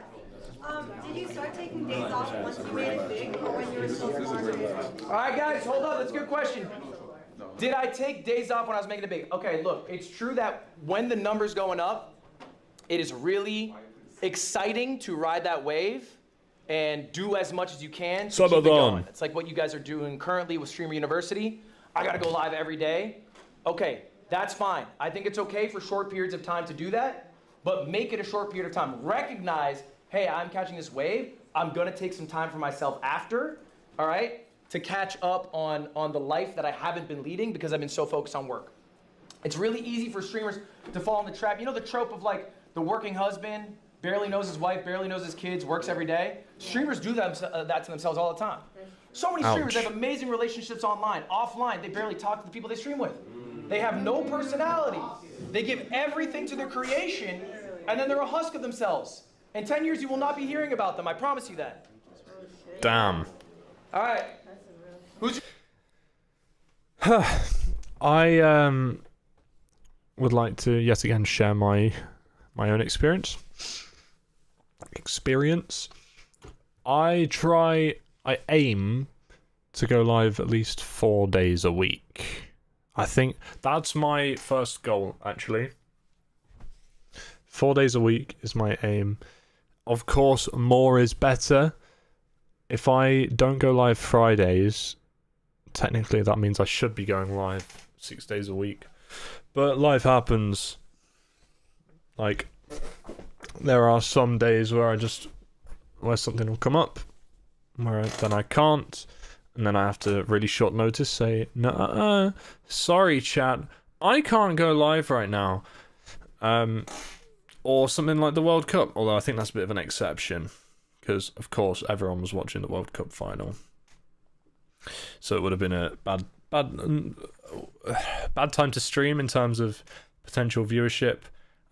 Did you start taking days off once you made it big, or when you were still small? All right, guys, hold on. That's a good question. Did I take days off when I was making it big? Okay, look, it's true that when the number's going up, it is really exciting to ride that wave and do as much as you can to keep it going. It's like what you guys are doing currently with Streamer University. I gotta go live every day. Okay, that's fine. I think it's okay for short periods of time to do that, but make it a short period of time. Recognize, hey, I'm catching this wave. I'm gonna take some time for myself after, all right? To catch up on the life that I haven't been leading because I've been so focused on work. It's really easy for streamers to fall in the trap. You know the trope of like the working husband, barely knows his wife, barely knows his kids, works every day? Streamers do that to themselves all the time. So many streamers have amazing relationships online. Offline, they barely talk to the people they stream with. They have no personality. They give everything to their creation, and then they're a husk of themselves. In 10 years, you will not be hearing about them. I promise you that. Damn. All right. I would like to yet again share my own experience. I aim to go live at least 4 days a week. I think that's my first goal, actually. 4 days a week is my aim. of course, more is better. If I don't go live Fridays, technically that means I should be going live 6 days a week. But life happens. Like, there are some days where where something will come up, where then I can't, and then I have to really short notice say, no, sorry chat, I can't go live right now. Or something like the World Cup, although I think that's a bit of an exception, because of course everyone was watching the World Cup final. So it would have been a bad time to stream in terms of potential viewership,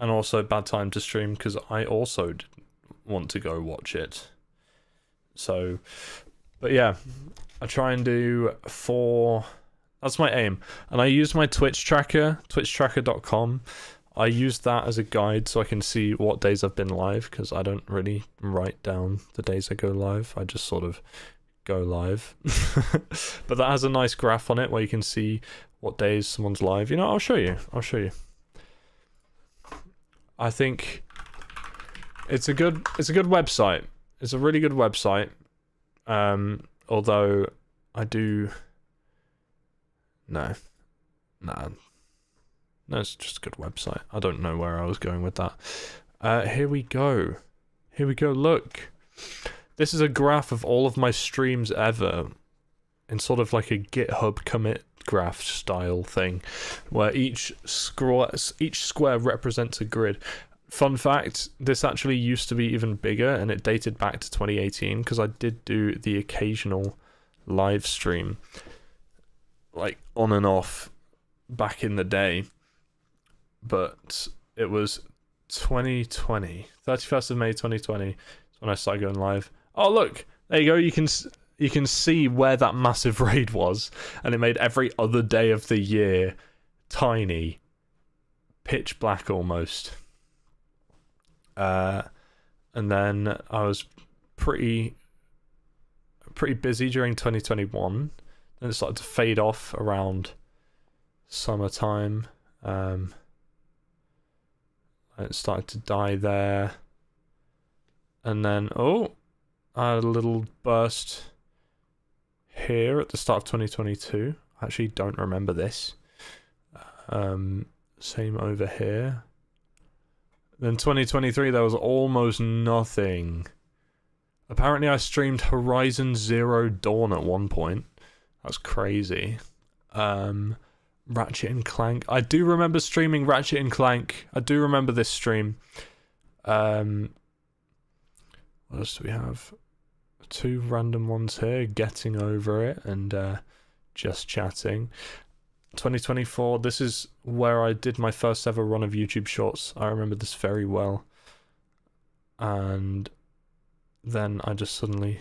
and also bad time to stream because I also didn't want to go watch it. So, but yeah, I try and do 4. That's my aim, and I use my Twitch tracker, twitchtracker.com. I use that as a guide so I can see what days I've been live, because I don't really write down the days I go live. I just sort of go live. But that has a nice graph on it where you can see what days someone's live. You know, I'll show you. I think it's a good website. It's a really good website. Although I do no, it's just a good website. I don't know where I was going with that. Here we go. Look. This is a graph of all of my streams ever, in sort of like a GitHub commit graph style thing, where each square represents a grid. Fun fact, this actually used to be even bigger, and it dated back to 2018, because I did do the occasional live stream, like on and off, back in the day. But it was 2020, 31st of May 2020 is when I started going live. Oh look, there you go. You can see where that massive raid was, and it made every other day of the year tiny, pitch black almost. And then I was pretty busy during 2021. Then it started to fade off around summertime. It started to die there, and then I had a little burst here at the start of 2022. I actually don't remember this. Same over here. Then 2023 there was almost nothing. Apparently I streamed Horizon Zero Dawn at one point. That's crazy. Ratchet and Clank. I do remember streaming Ratchet and Clank. I do remember this stream. What else do we have? 2 random ones here. Getting Over It and Just Chatting. 2024. This is where I did my first ever run of YouTube Shorts. I remember this very well. And then I just suddenly...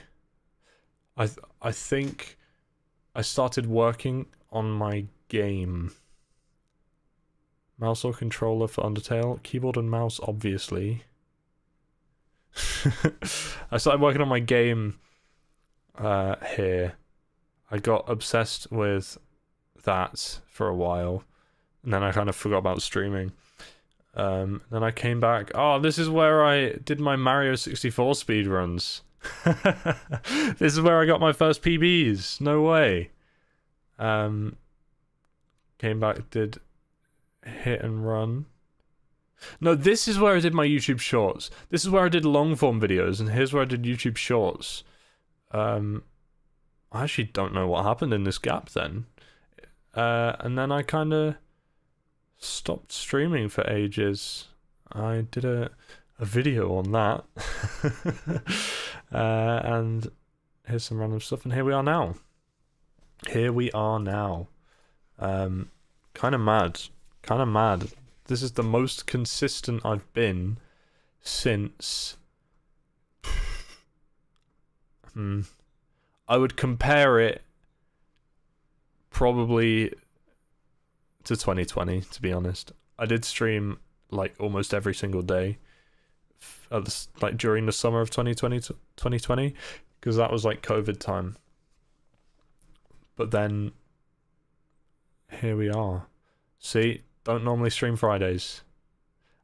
I think I started working on my game. Mouse or controller for Undertale? Keyboard and mouse, obviously. I started working on my game here. I got obsessed with that for a while, and then I kind of forgot about streaming. Then I came back. Oh, this is where I did my Mario 64 speedruns. This is where I got my first PBs. No way. Came back, did Hit and Run. No, this is where I did my YouTube Shorts. This is where I did long form videos, and here's where I did YouTube Shorts. I actually don't know what happened in this gap then. And then I kind of stopped streaming for ages. I did a video on that. And here's some random stuff, and here we are now. Kind of mad. This is the most consistent I've been since... I would compare it probably to 2020, to be honest. I did stream like almost every single day, like during the summer of 2020, because that was like COVID time. But then here we are. See, don't normally stream Fridays,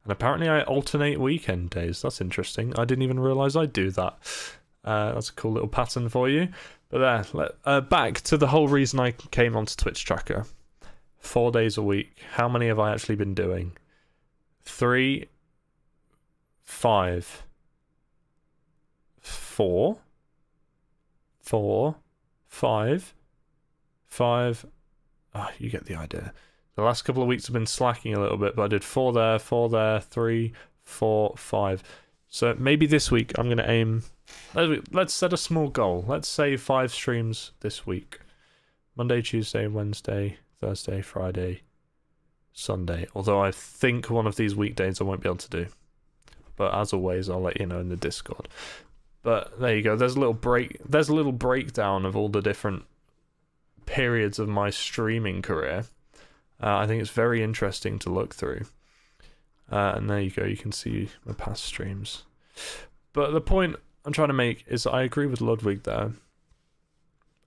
And apparently I alternate weekend days. That's interesting. I didn't even realise I'd do that. That's a cool little pattern for you. But back to the whole reason I came onto Twitch Tracker. 4 days a week. How many have I actually been doing? 3, 5, 4, 4, 5, 5. Oh, you get the idea. The last couple of weeks have been slacking a little bit, but I did 4 there, 3, 4, 5. So maybe this week I'm going to aim... Let's set a small goal. Let's say 5 streams this week. Monday, Tuesday, Wednesday, Thursday, Friday, Sunday. Although I think one of these weekdays I won't be able to do. But as always, I'll let you know in the Discord. But there you go. There's a little breakdown of all the different periods of my streaming career. I think it's very interesting to look through. And there you go. You can see my past streams. But the point I'm trying to make is I agree with Ludwig there.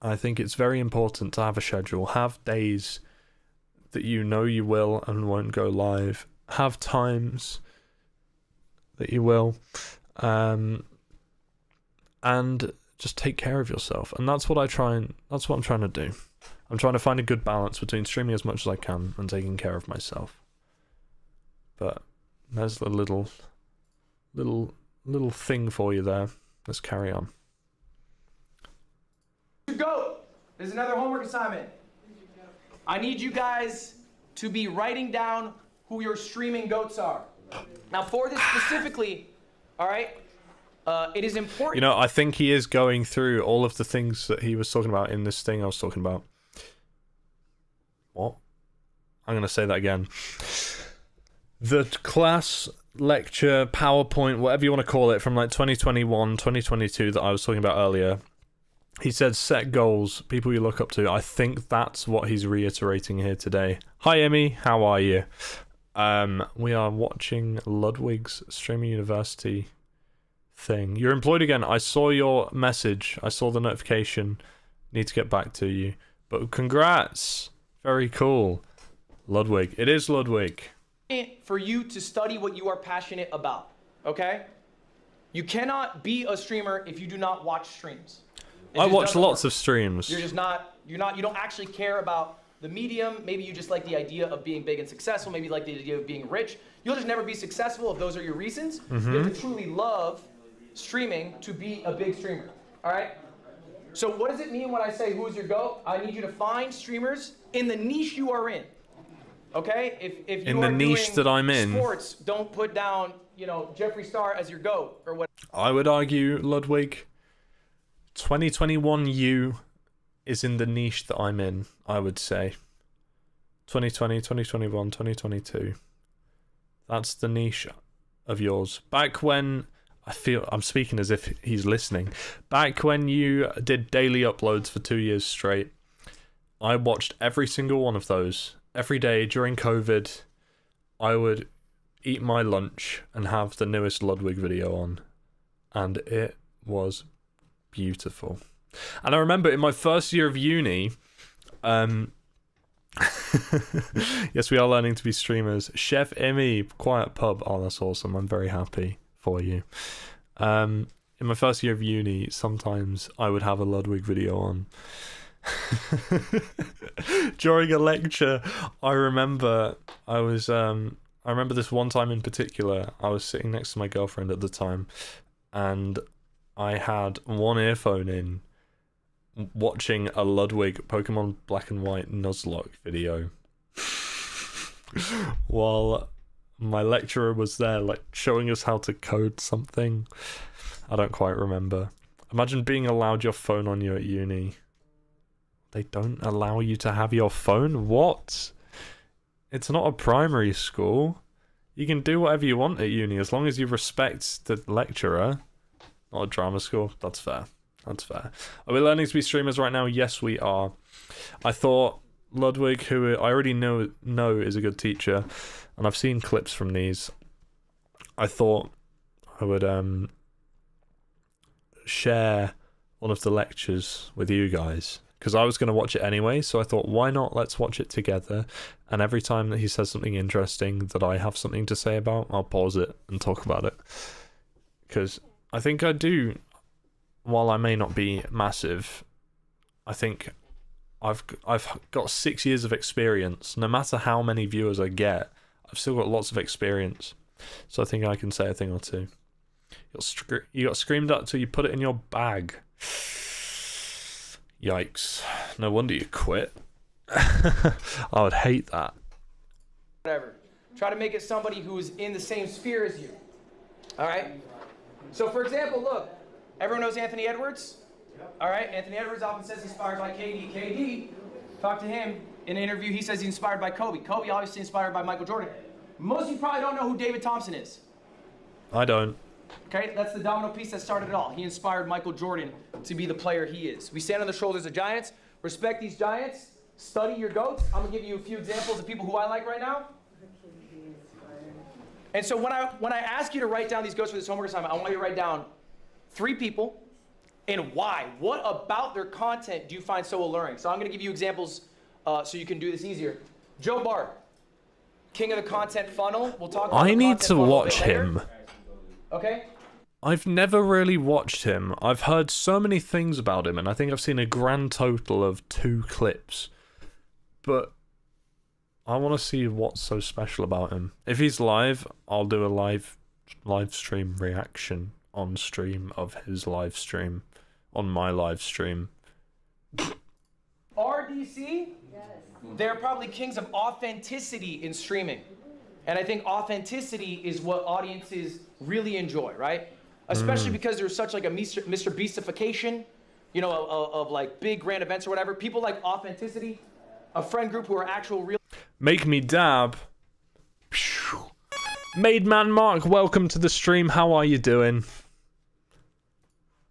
I think it's very important to have a schedule. Have days that you know you will and won't go live. Have times that you will. And just take care of yourself. And that's what I'm trying to do. I'm trying to find a good balance between streaming as much as I can and taking care of myself. But there's a little thing for you there. Let's carry on. Go! There's another homework assignment. I need you guys to be writing down who your streaming goats are. Now for this specifically, all right, it is important. You know, I think he is going through all of the things that he was talking about in this thing I was talking about. What? I'm going to say that again. The class, lecture, PowerPoint, whatever you want to call it, from like 2021, 2022 that I was talking about earlier. He said set goals, people you look up to. I think that's what he's reiterating here today. Hi, Emmy. How are you? We are watching Ludwig's Streaming University thing. You're employed again. I saw your message. I saw the notification. Need to get back to you. But congrats. Very cool. Ludwig. It is Ludwig. For you to study what you are passionate about, okay? You cannot be a streamer if you do not watch streams. I watch lots of streams. You don't actually care about the medium. Maybe you just like the idea of being big and successful. Maybe you like the idea of being rich. You'll just never be successful if those are your reasons. You have to truly love streaming to be a big streamer, all right? So what does it mean when I say who's your GOAT? I need you to find streamers in the niche you are in. Okay? If you in the niche that I'm in, sports, don't put down, Jeffree Star as your GOAT or what. I would argue, Ludwig, 2021 you is in the niche that I'm in, I would say. 2020, 2021, 2022. That's the niche of yours. Back when, I feel I'm speaking as if he's listening. Back when you did daily uploads for 2 years straight, I watched every single one of those. Every day during COVID, I would eat my lunch and have the newest Ludwig video on. And it was beautiful. And I remember in my first year of uni, yes, we are learning to be streamers. Chef Emmy, Quiet Pub. Oh, that's awesome. I'm very happy for you. In my first year of uni, sometimes I would have a Ludwig video on. During a lecture, I remember this one time in particular. I was sitting next to my girlfriend at the time, and I had one earphone in, watching a Ludwig Pokemon Black and White Nuzlocke video while my lecturer was there, like, showing us how to code something. I don't quite remember. Imagine being allowed your phone on you at uni. They don't allow you to have your phone? What? It's not a primary school. You can do whatever you want at uni as long as you respect the lecturer. Not a drama school. That's fair. That's fair. Are we learning to be streamers right now? Yes, we are. I thought Ludwig, who I already know is a good teacher, and I've seen clips from these, I thought I would share one of the lectures with you guys, because I was going to watch it anyway, so I thought, why not? Let's watch it together. And every time that he says something interesting that I have something to say about, I'll pause it and talk about it. Because I think I do, while I may not be massive, I think I've got 6 years of experience. No matter how many viewers I get, I've still got lots of experience. So I think I can say a thing or two. You got screamed at till you put it in your bag. Yikes. No wonder you quit. I would hate that. Whatever. Try to make it somebody who is in the same sphere as you. All right? So, for example, look. Everyone knows Anthony Edwards? All right? Anthony Edwards often says he's inspired by KD. KD, talk to him in an interview, he says he's inspired by Kobe. Kobe obviously inspired by Michael Jordan. Most of you probably don't know who David Thompson is. I don't. Okay, that's the domino piece that started it all. He inspired Michael Jordan to be the player he is. We stand on the shoulders of giants. Respect these giants. Study your GOATs. I'm gonna give you a few examples of people who I like right now. And so when I ask you to write down these GOATs for this homework assignment, I want you to write down 3 people and why. What about their content do you find so alluring? So I'm gonna give you examples so you can do this easier. Joe Bart, king of the content funnel. We'll talk about I the need content to funnel a watch bit later. him. Okay? I've never really watched him. I've heard so many things about him, and I think I've seen a grand total of 2 clips. But I want to see what's so special about him. If he's live, I'll do a live stream reaction on stream of his live stream, on my live stream. RDC, they're probably kings of authenticity in streaming. And I think authenticity is what audiences really enjoy, right? Especially because there's such like a Mr. Beastification, you know, of like big grand events or whatever. People like authenticity, a friend group who are actual real. Make me dab. Made Man Mark, welcome to the stream. How are you doing?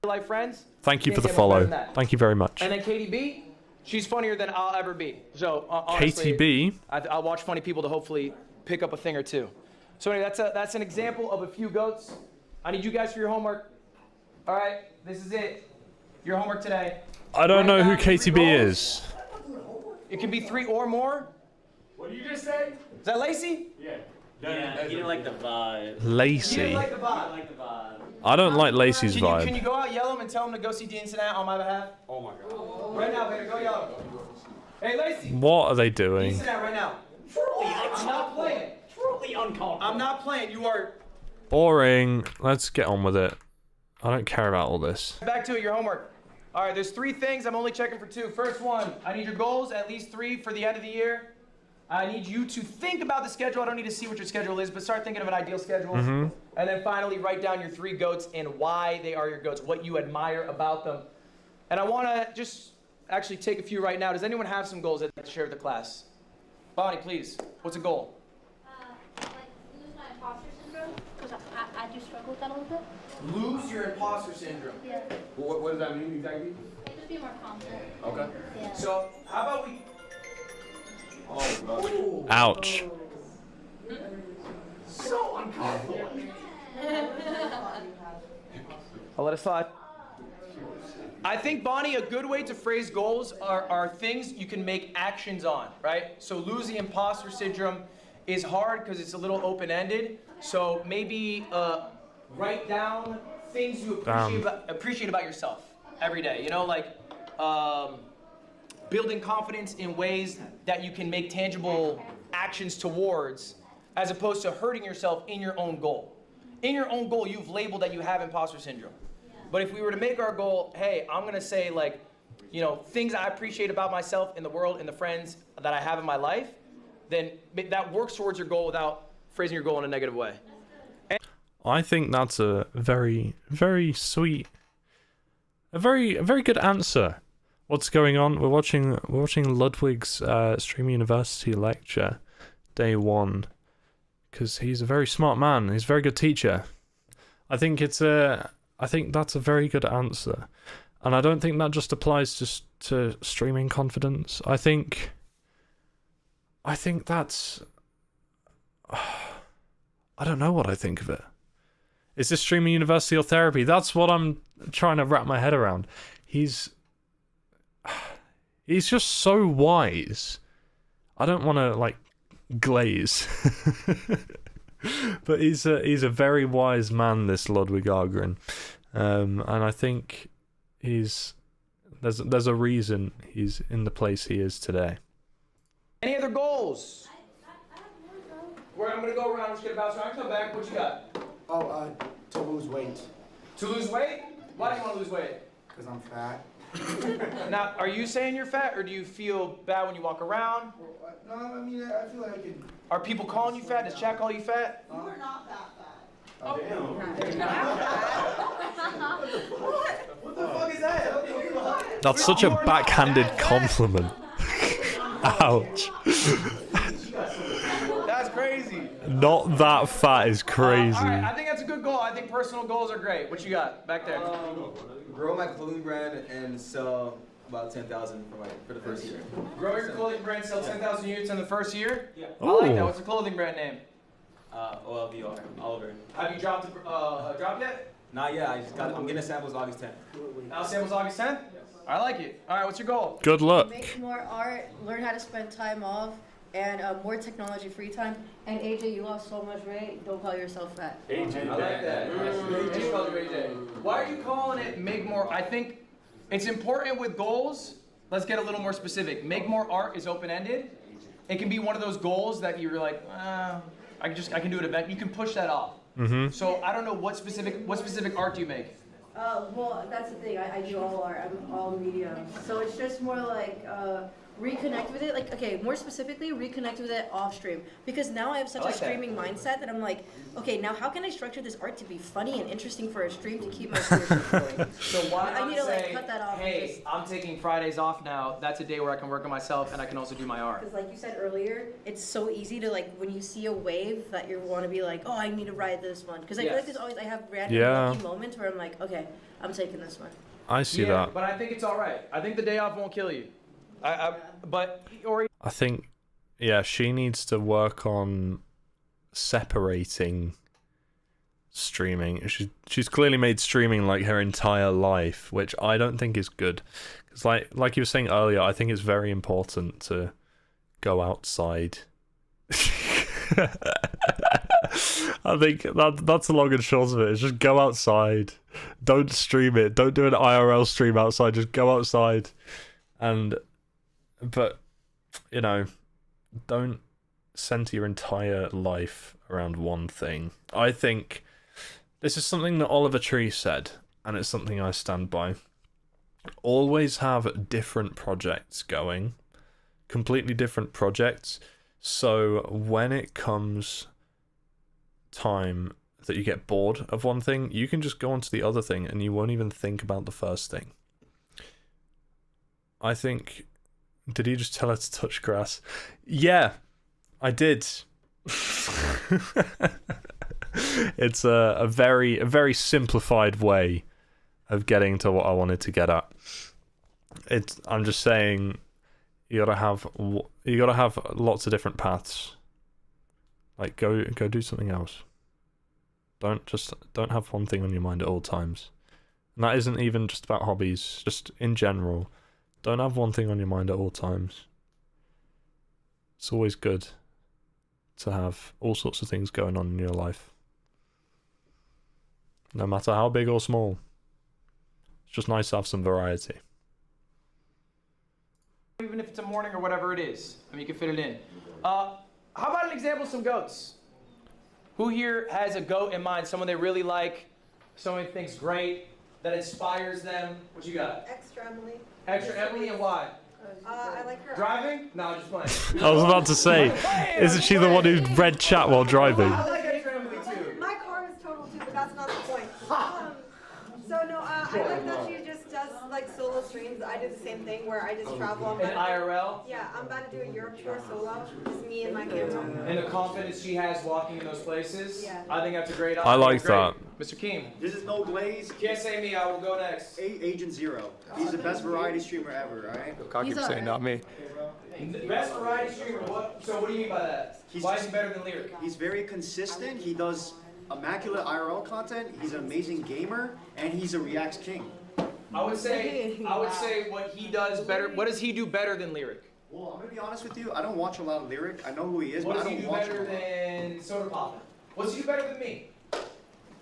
Life friends. Thank you for Can't the get much better than follow. that. Thank you very much. And then KDB, she's funnier than I'll ever be. So honestly, KTB? I'll watch funny people to hopefully pick up a thing or two. So anyway, that's an example of a few GOATs. I need you guys for your homework. All right, this is it. Your homework today. I don't know who Write down 3 KTB goals. is. It can be 3 or more. What did you just say? Is that Lacey? Yeah. Yeah, he didn't like the vibe. You Lacey. didn't like the I vibe. like the vibe. I don't like Lacey's Can vibe. you go out, yell him, and tell him to go see Dean Sinat on my behalf? Oh my god. Right now, baby, go yell him. Hey, Lacey. What are they Dean doing? Sinat right now. I'm not playing. Truly uncomfortable. I'm not playing. You are. Boring. Let's get on with it. I don't care about all this. Back to it, your homework. All right, there's 3 things. I'm only checking for 2. First one, I need your goals, at least 3 for the end of the year. I need you to think about the schedule. I don't need to see what your schedule is, but start thinking of an ideal schedule. And then finally, write down your 3 GOATs and why they are your GOATs, what you admire about them. And I want to just actually take a few right now. Does anyone have some goals they'd like to share with the class? Bonnie, please. What's a goal? Like lose my imposter syndrome, because I do struggle with that a little bit. Lose your imposter syndrome. Yeah. What does that mean exactly? Like just be more confident. Okay. Yeah. So how about we... Oh god. Ouch. So uncomfortable. I'll let it slide. I think, Bonnie, a good way to phrase goals are things you can make actions on, right? So losing imposter syndrome is hard because it's a little open-ended. So maybe write down things you appreciate about yourself every day. You know, like building confidence in ways that you can make tangible actions towards, as opposed to hurting yourself in your own goal. In your own goal, you've labeled that you have imposter syndrome. But if we were to make our goal, hey, I'm gonna say like, you know, things I appreciate about myself in the world and the friends that I have in my life, then that works towards your goal without phrasing your goal in a negative way. I think that's a very, very sweet, a very good answer. What's going on? We're watching Ludwig's Stream University lecture, day 1, because he's a very smart man. He's a very good teacher. I think that's a very good answer, and I don't think that just applies just to streaming confidence. I think that's. I don't know what I think of it. Is this streaming university or therapy? That's what I'm trying to wrap my head around. He's just so wise. I don't want to like glaze, but he's a very wise man, this Ludwig Agren, and I think there's a reason he's in the place he is today. Any other goals? I'm gonna go around. I'm just gonna bounce around. Come back. What you got? To lose weight. To lose weight? Why do you want to lose weight? Because I'm fat. Now, are you saying you're fat, or do you feel bad when you walk around? No, I mean, I feel like I can. Are people calling you fat? Does Chat call you fat? You are not that fat. What the fuck is that? That's such a backhanded compliment. Ouch. That's crazy. Not that fat is crazy. All right, I think that's a good goal. I think personal goals are great. What you got back there? Grow my clothing brand and sell about 10,000 for the first year. Grow your clothing brand, sell 10,000 units in the first year? Yeah. I like that. What's the clothing brand name? OLVR, Oliver. Have you dropped a drop yet? Not yet. I'm getting samples August 10th. Now samples August 10th? I like it. All right, what's your goal? Good luck. Make more art, learn how to spend time off, and more technology free time. And AJ, you lost so much weight. Don't call yourself fat. AJ, I like that. AJ called you AJ. Why are you calling it make more? I think it's important with goals. Let's get a little more specific. Make more art is open-ended. It can be one of those goals that you're like, I can do an event. You can push that off. Mm-hmm. So I don't know what specific art do you make? Well, that's the thing. I do all art. I'm all media. So it's just more like reconnect with it. Like, okay, more specifically, reconnect with it off stream. Because now I have such a streaming mindset that I'm like, okay, now how can I structure this art to be funny and interesting for a stream to keep my viewership going? So why not I need to say, like cut that off. hey, I'm taking Fridays off now. That's a day where I can work on myself and I can also do my art. Because like you said earlier, it's so easy to like when you see a wave that you want to be like, oh, I need to ride this one. Because I feel like there's always I have random lucky moments where I'm like, okay, I'm taking this one. I see that. But I think it's all right. I think the day off won't kill you. I think, she needs to work on separating streaming. She's clearly made streaming like her entire life, which I don't think is good. Because like you were saying earlier, I think it's very important to go outside. I think that's the long and short of it. Is just go outside. Don't stream it. Don't do an IRL stream outside. Just go outside. But, don't center your entire life around one thing. I think this is something that Oliver Tree said, and it's something I stand by. Always have different projects going. Completely different projects. So when it comes time that you get bored of one thing, you can just go on to the other thing and you won't even think about the first thing. I think... Did he just tell her to touch grass? Yeah, I did. It's a very simplified way of getting to what I wanted to get at. I'm just saying you gotta have lots of different paths. Like go do something else. Don't have one thing on your mind at all times. And that isn't even just about hobbies, just in general. Don't have one thing on your mind at all times. It's always good to have all sorts of things going on in your life. No matter how big or small. It's just nice to have some variety. Even if it's a morning or whatever it is. I mean, you can fit it in. How about an example of some goats? Who here has a goat in mind? Someone they really like, someone who thinks great, that inspires them? What you got? Extra Emily. Extra Emily, and why? I like her. Driving? No, just playing. I was about to say, isn't she the one who read chat while driving? I like Extra Emily too. My car is total too, but that's not the point. So no, I like that she just does like solo streams. I do the same thing where I just travel. In IRL? Yeah, I'm about to do a Europe tour solo. Just me and my camera. And the confidence she has walking in those places. Yeah. I think that's a great I like that. Mr. Keem. This is no glaze. Can't say me, I will go next. Agent Zero. He's the best variety streamer ever, right? Cocky for saying not me. Best variety streamer, what do you mean by that? Why is he better than Lyric? He's very consistent. He does immaculate IRL content. He's an amazing gamer, and he's a Reacts king. I would say what he does better. What does he do better than Lyric? Well, I'm gonna be honest with you. I don't watch a lot of Lyric. I know who he is, What but does I he don't do watch better him. than Soda Pop? What's he do better than me?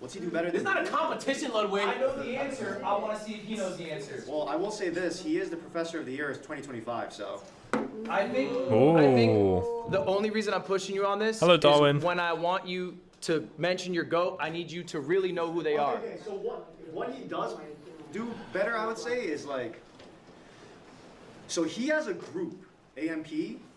What's he do better It's than? not a competition, Ludwig. I know the answer. I want to see if he knows the answer. Well, I will say this: he is the professor of the year, 2025. So. I think Ooh. the only reason I'm pushing you on this Hello, is Darwin. when I want you to mention your GOAT, I need you to really know who they are. Okay, so what he does do better, I would say, is like. So he has a group, AMP,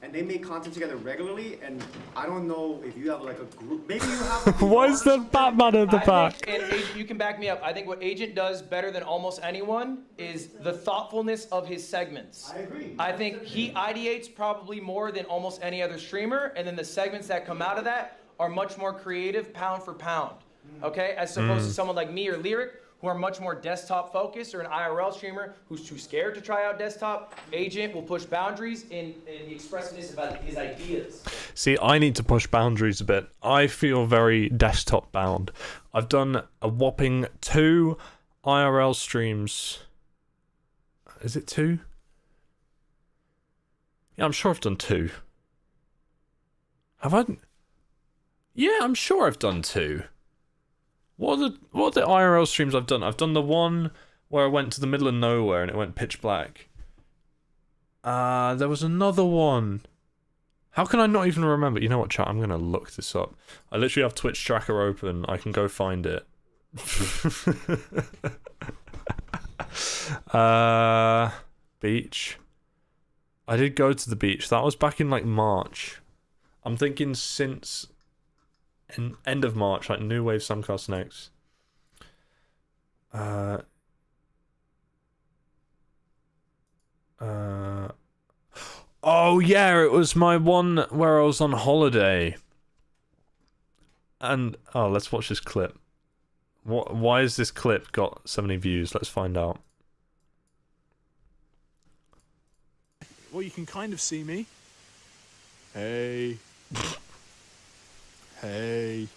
and they make content together regularly. And I don't know if you have like a group. Maybe you have. Like, Why is the Batman at the back? And Agent, you can back me up. I think what Agent does better than almost anyone is the thoughtfulness of his segments. I agree. I think he ideates probably more than almost any other streamer, and then the segments that come out of that are much more creative pound for pound. Okay? As opposed to someone like me or Lyric, who are much more desktop focused, or an IRL streamer who's too scared to try out desktop. Agent will push boundaries in the expressiveness about his ideas. See, I need to push boundaries a bit. I feel very desktop bound. I've done a whopping 2 IRL streams. Is it 2? Yeah, I'm sure I've done 2. Have I? Yeah, I'm sure I've done 2. What are the IRL streams I've done? I've done the one where I went to the middle of nowhere and it went pitch black. There was another one. How can I not even remember? You know what, chat? I'm going to look this up. I literally have Twitch tracker open. I can go find it. Beach. I did go to the beach. That was back in like March. I'm thinking since end of March, like New Wave samcarsonx. Oh yeah, it was my one where I was on holiday. And oh, let's watch this clip. Why has this clip got so many views? Let's find out. Well, you can kind of see me. Hey. Hey.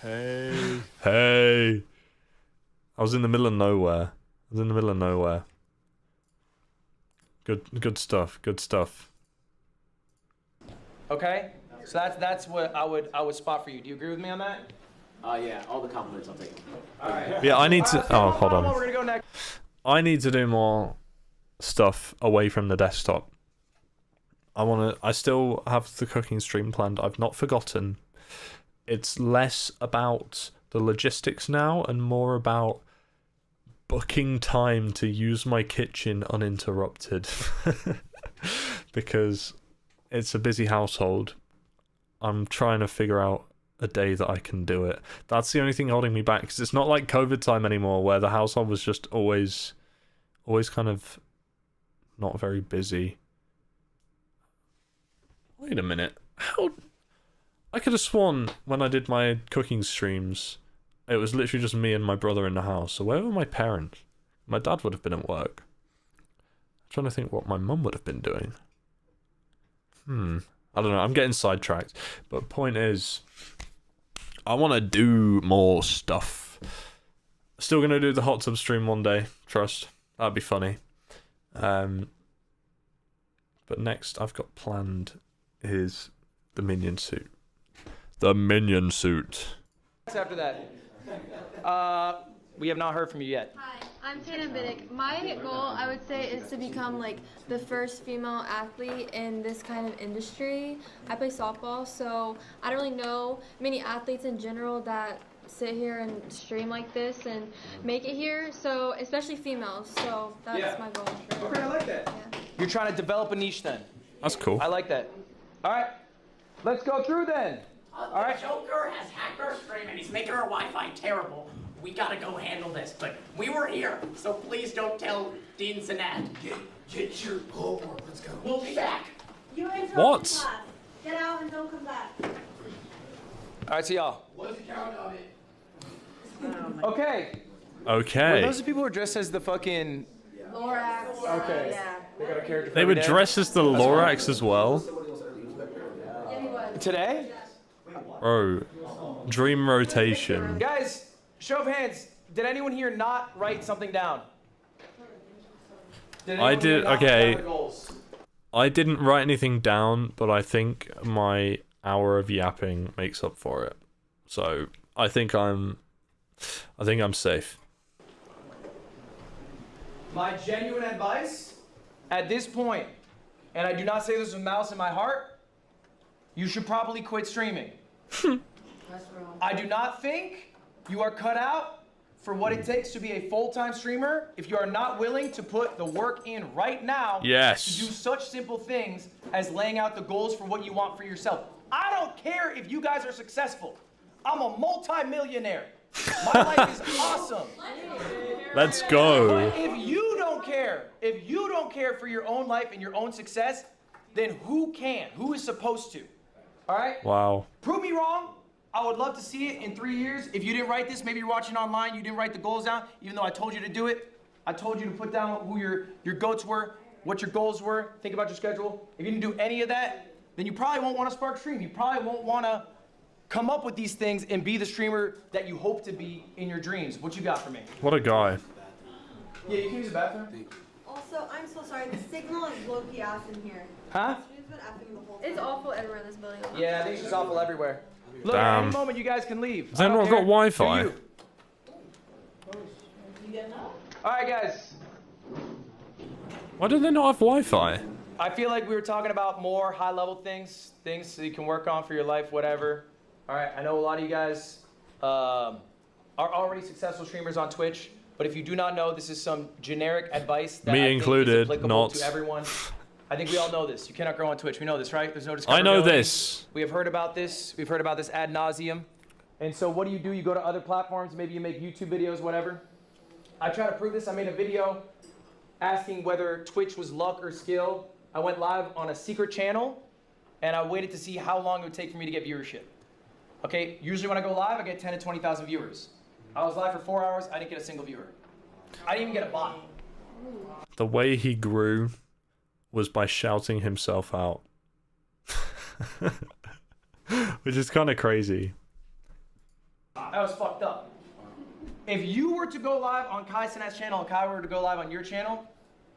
Hey. Hey. I was in the middle of nowhere. Good stuff. Good stuff. Okay? So that's what I would spot for you. Do you agree with me on that? Yeah, all the compliments I'll take them. All right. Yeah, I need to. Oh, hold on. We're gonna go next. I need to do more stuff away from the desktop. I still have the cooking stream planned. I've not forgotten. It's less about the logistics now and more about booking time to use my kitchen uninterrupted. Because it's a busy household. I'm trying to figure out a day that I can do it. That's the only thing holding me back, because it's not like COVID time anymore where the household was just always kind of not very busy. Wait a minute. How? I could have sworn when I did my cooking streams, it was literally just me and my brother in the house. So where were my parents? My dad would have been at work. I'm trying to think what my mum would have been doing. I don't know. I'm getting sidetracked. But point is, I want to do more stuff. Still going to do the hot tub stream one day. Trust. That'd be funny. But next I've got planned is the minion suit. The minion suit. After that, we have not heard from you yet. Hi, I'm Tana Biddick. My goal, I would say, is to become like the first female athlete in this kind of industry. I play softball, so I don't really know many athletes in general that sit here and stream like this and make it here. So especially females. So that's my goal. Okay, I like that. Yeah. You're trying to develop a niche then. That's cool. I like that. All right, let's go through then. All right. Joker has hacked our stream and he's making our Wi-Fi terrible. We gotta go handle this, but we were here, so please don't tell Dean Sinat. Get your homework. Let's go. We'll be back. You interrupt What? class. Get out and don't come back. All right, see y'all. What's the count of it? Okay. Okay. Were those the people who are dressed as the fucking... Lorax. Okay. Yeah. They got a character for They every were day? dressed as the Lorax as well. Today? Bro, dream rotation. Guys, show of hands. Did anyone here not write something down? I did. Okay. Goals? I didn't write anything down, but I think my hour of yapping makes up for it. So I think I'm safe. My genuine advice at this point, and I do not say this with malice in my heart, you should probably quit streaming. I do not think you are cut out for what it takes to be a full-time streamer if you are not willing to put the work in right now to do such simple things as laying out the goals for what you want for yourself. I don't care if you guys are successful. I'm a multi-millionaire. My life is awesome. Let's go. But if you don't care for your own life and your own success, then who can? Who is supposed to? All right? Wow. Prove me wrong. I would love to see it in 3 years. If you didn't write this, maybe you're watching online, you didn't write the goals down, even though I told you to do it. I told you to put down who your goats were, what your goals were, think about your schedule. If you didn't do any of that, then you probably won't want to spark stream. You probably won't want to come up with these things and be the streamer that you hope to be in your dreams. What you got for me? What a guy. Yeah, you can use the bathroom. Also, I'm so sorry. The signal is low-key ass in here. Huh? It's been effing the whole time. It's awful everywhere in this building. Yeah, I think it's just awful everywhere. Look, at Damn. any moment you guys can leave. Has anyone got Wi-Fi? Do you. All right, guys. Why do they not have Wi-Fi? I feel like we were talking about more high-level things that you can work on for your life, whatever. All right, I know a lot of you guys are already successful streamers on Twitch, but if you do not know, this is some generic advice that Me I think included, is applicable not. to everyone. I think we all know this. You cannot grow on Twitch. We know this, right? There's no discoverability. I know this. We have heard about this. We've heard about this ad nauseum. And so what do? You go to other platforms. Maybe you make YouTube videos, whatever. I try to prove this. I made a video asking whether Twitch was luck or skill. I went live on a secret channel, and I waited to see how long it would take for me to get viewership. Okay, usually when I go live, I get 10 to 20,000 viewers. I was live for 4 hours. I didn't get a single viewer. I didn't even get a bot. The way he grew was by shouting himself out. Which is kind of crazy. That was fucked up. If you were to go live on Kai Cenat's channel and Kai were to go live on your channel,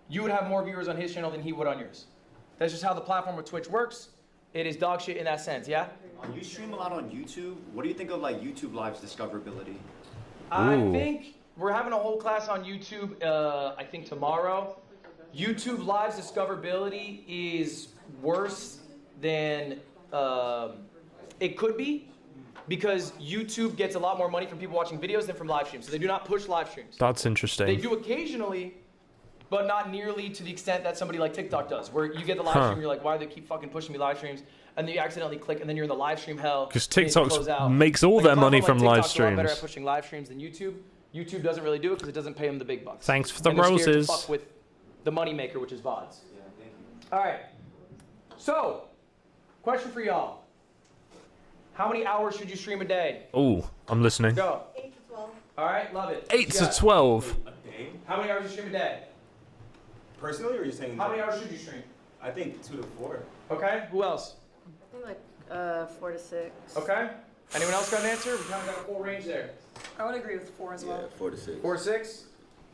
you would have more viewers on his channel than he would on yours. That's just how the platform of Twitch works. It is dog shit in that sense, yeah? You stream a lot on YouTube. What do you think of like YouTube Live's discoverability? I think we're having a whole class on YouTube, I think tomorrow. YouTube Live's discoverability is worse than it could be because YouTube gets a lot more money from people watching videos than from live streams. So they do not push live streams. That's interesting. They do occasionally, but not nearly to the extent that somebody like TikTok does, where you get the live stream, you're like, why do they keep fucking pushing me live streams? And then you accidentally click, and then you're in the live stream hell. Because TikTok makes all their money from live TikTok's a lot better at streams. pushing live streams than YouTube. YouTube doesn't really do it because it doesn't pay them the big bucks. Thanks for the and they're scared to roses. fuck with the moneymaker, which is VODs. All right. So, question for y'all. How many hours should you stream a day? Oh, I'm listening. Go. 8 to 12. All right, love it. 8 to 12. How many hours do you stream a day? Personally, or are you saying? How many hours should you stream? I think 2 to 4. Okay. Who else? I think like 4 to 6. Okay. Anyone else got an answer? We kind of got a full range there. I would agree with 4 as well. Yeah, 4 to 6. 4 to 6?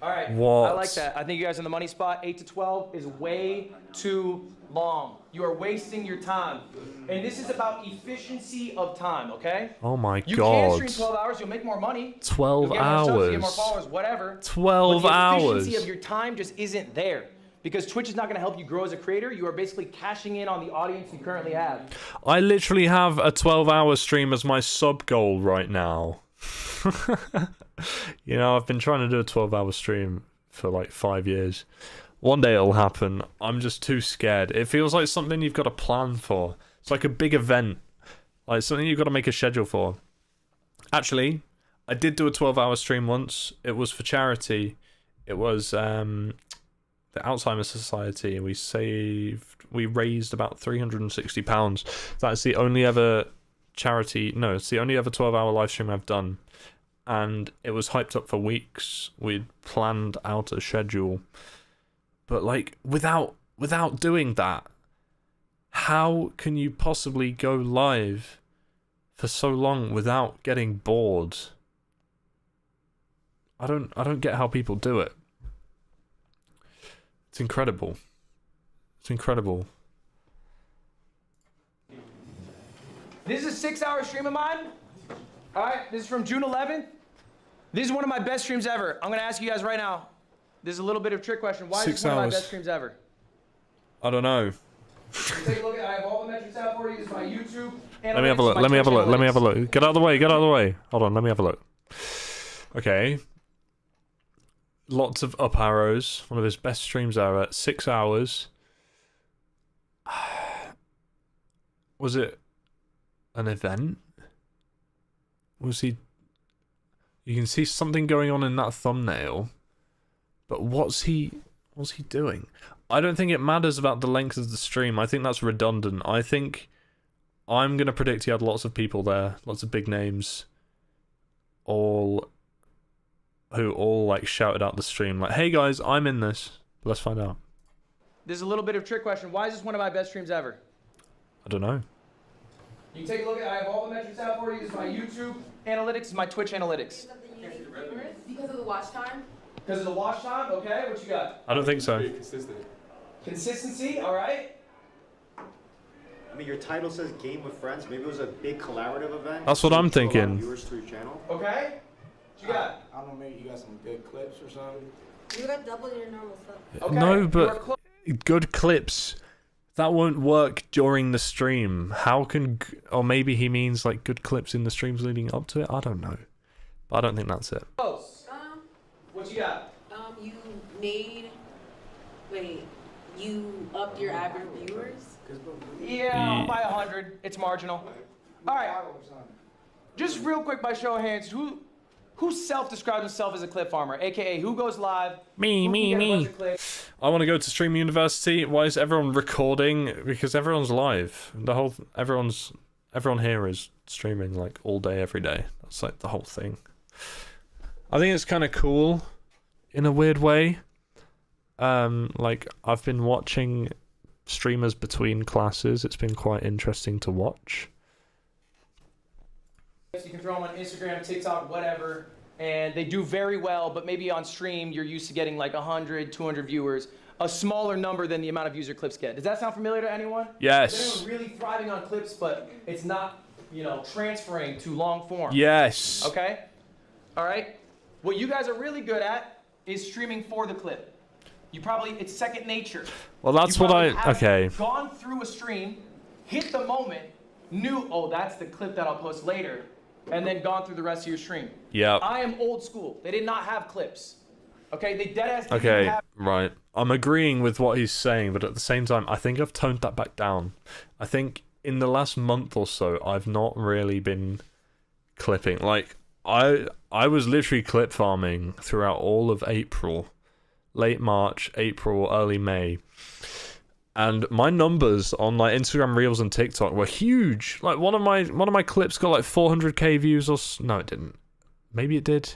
All right. What? I like that. I think you guys are in the money spot. 8 to 12 is way too long. You are wasting your time. And this is about efficiency of time, okay? Oh my You god. can stream 12 hours, you'll make more money. 12 You'll get more subs, you'll get more hours. followers, whatever. 12 but the hours. efficiency of your time just isn't there. Because Twitch is not going to help you grow as a creator. You are basically cashing in on the audience you currently have. I literally have a 12-hour stream as my sub goal right now. You know, I've been trying to do a 12-hour stream for like 5 years. One day it'll happen. I'm just too scared. It feels like something you've got to plan for. It's like a big event. Like something you've got to make a schedule for. Actually, I did do a 12-hour stream once. It was for charity. It was the Alzheimer's Society. We raised about £360. That's the only ever charity. No, it's the only ever 12-hour live stream I've done. And it was hyped up for weeks. We'd planned out a schedule. But like without doing that, how can you possibly go live for so long without getting bored? I don't get how people do it. It's incredible. It's incredible. This is a 6-hour stream of mine. All right, this is from June 11th. This is one of my best streams ever. I'm gonna ask you guys right now. This is a little bit of a trick question. Why is this one of my best streams ever? I don't know. Take a look at. I have all the metrics out for you. This is my YouTube. Let me have a look. Let me have a look. Let me have a look. Get out of the way. Get out of the way. Hold on. Let me have a look. Okay. Lots of up arrows. One of his best streams ever. 6 hours. Was it an event? Was he... You can see something going on in that thumbnail. But what's he doing? I don't think it matters about the length of the stream. I think that's redundant. I think I'm going to predict he had lots of people there. Lots of big names. Who all like shouted out the stream like, hey guys, I'm in this. Let's find out. This is a little bit of a trick question. Why is this one of my best streams ever? I don't know. You can take a look at. I have all the metrics out for you. This is my YouTube analytics. This is my Twitch analytics. Because of the watch time? Because of the watch time. Okay, what you got? I don't think so. Consistent. Consistency. All right. I mean, your title says Game with Friends. Maybe it was a big collaborative event. That's what I'm thinking. Viewers to your channel. Okay. What you got? I don't know, maybe you got some good clips or something. You got double your normal stuff. Okay. No, but good clips. That won't work during the stream. How can... Or maybe he means like good clips in the streams leading up to it? I don't know. But I don't think that's it. Close. What you got? You made... Wait. You upped your average viewers? Yeah, by 100. It's marginal. All right. Just real quick, by show of hands, who self-describes himself as a clip farmer? AKA, who goes live? Me. I want to go to Stream University. Why is everyone recording? Because everyone's live. Everyone here is streaming like all day, every day. That's like the whole thing. I think it's kind of cool in a weird way. Like I've been watching streamers between classes. It's been quite interesting to watch. You can throw them on Instagram, TikTok, whatever, and they do very well, but maybe on stream you're used to getting like 100, 200 viewers, a smaller number than the amount of views your clips get. Does that sound familiar to anyone? Yes. Is anyone really thriving on clips, but it's not, transferring to long form? Yes. Okay? All right? What you guys are really good at is streaming for the clip. It's second nature. Well, that's what okay. Gone through a stream, hit the moment, knew, oh, that's the clip that I'll post later, and then gone through the rest of your stream. Yeah. I am old school. They did not have clips. Okay, they deadass didn't Okay, have... right. I'm agreeing with what he's saying, but at the same time, I think I've toned that back down. I think in the last month or so, I've not really been clipping. Like, I was literally clip farming throughout all of April. Late March, April, early May. And my numbers on like Instagram Reels and TikTok were huge. Like one of my clips got like 400k views or no, it didn't. Maybe it did.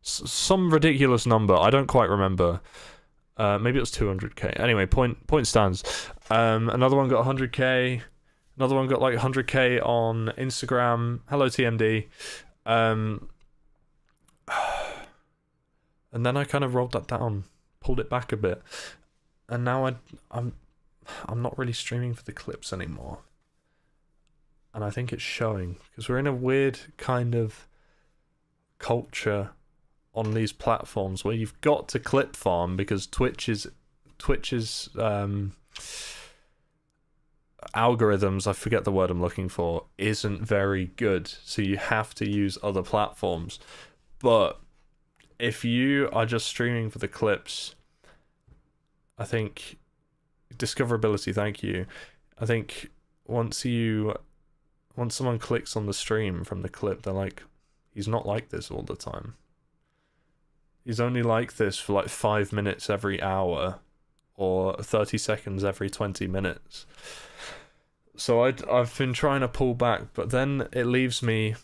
Some ridiculous number. I don't quite remember. Maybe it was 200k. Anyway, point stands. Another one got 100k. Another one got like 100k on Instagram. Hello TMD. And then I kind of rolled that down, pulled it back a bit. And now I'm not really streaming for the clips anymore. And I think it's showing because we're in a weird kind of culture on these platforms where you've got to clip farm because Twitch's algorithms, I forget the word I'm looking for, isn't very good. So you have to use other platforms. But if you are just streaming for the clips, I think discoverability, thank you. I think once someone clicks on the stream from the clip, they're like, he's not like this all the time. He's only like this for like 5 minutes every hour or 30 seconds every 20 minutes. So I've been trying to pull back, but then it leaves me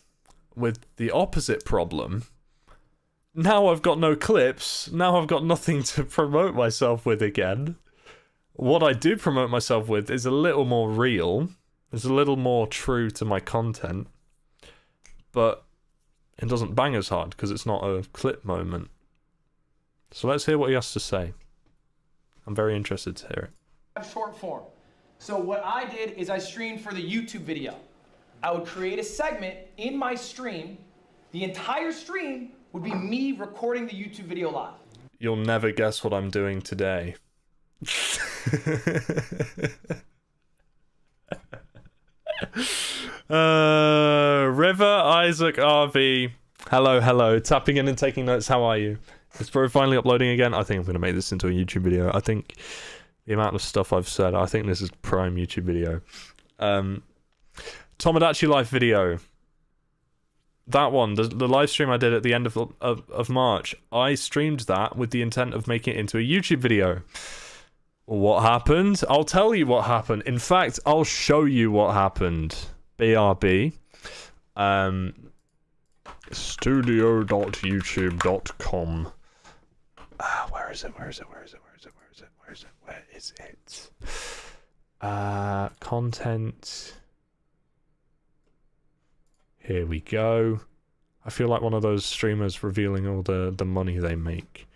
with the opposite problem. Now I've got no clips. Now I've got nothing to promote myself with again. What I do promote myself with is a little more real. It's a little more true to my content. But it doesn't bang as hard because it's not a clip moment. So let's hear what he has to say. I'm very interested to hear it. Short form. So what I did is I streamed for the YouTube video. I would create a segment in my stream. The entire stream would be me recording the YouTube video live. You'll never guess what I'm doing today. River Isaac RV. Hello. Tapping in and taking notes. How are you? It's probably finally uploading again. I think I'm going to make this into a YouTube video. I think the amount of stuff I've said, I think this is prime YouTube video. Tomodachi Life video. That one, the live stream I did at the end of March, I streamed that with the intent of making it into a YouTube video. What happened? I'll tell you what happened. In fact, I'll show you what happened. BRB. Studio.youtube.com. Where is it? Content. Here we go. I feel like one of those streamers revealing all the money they make.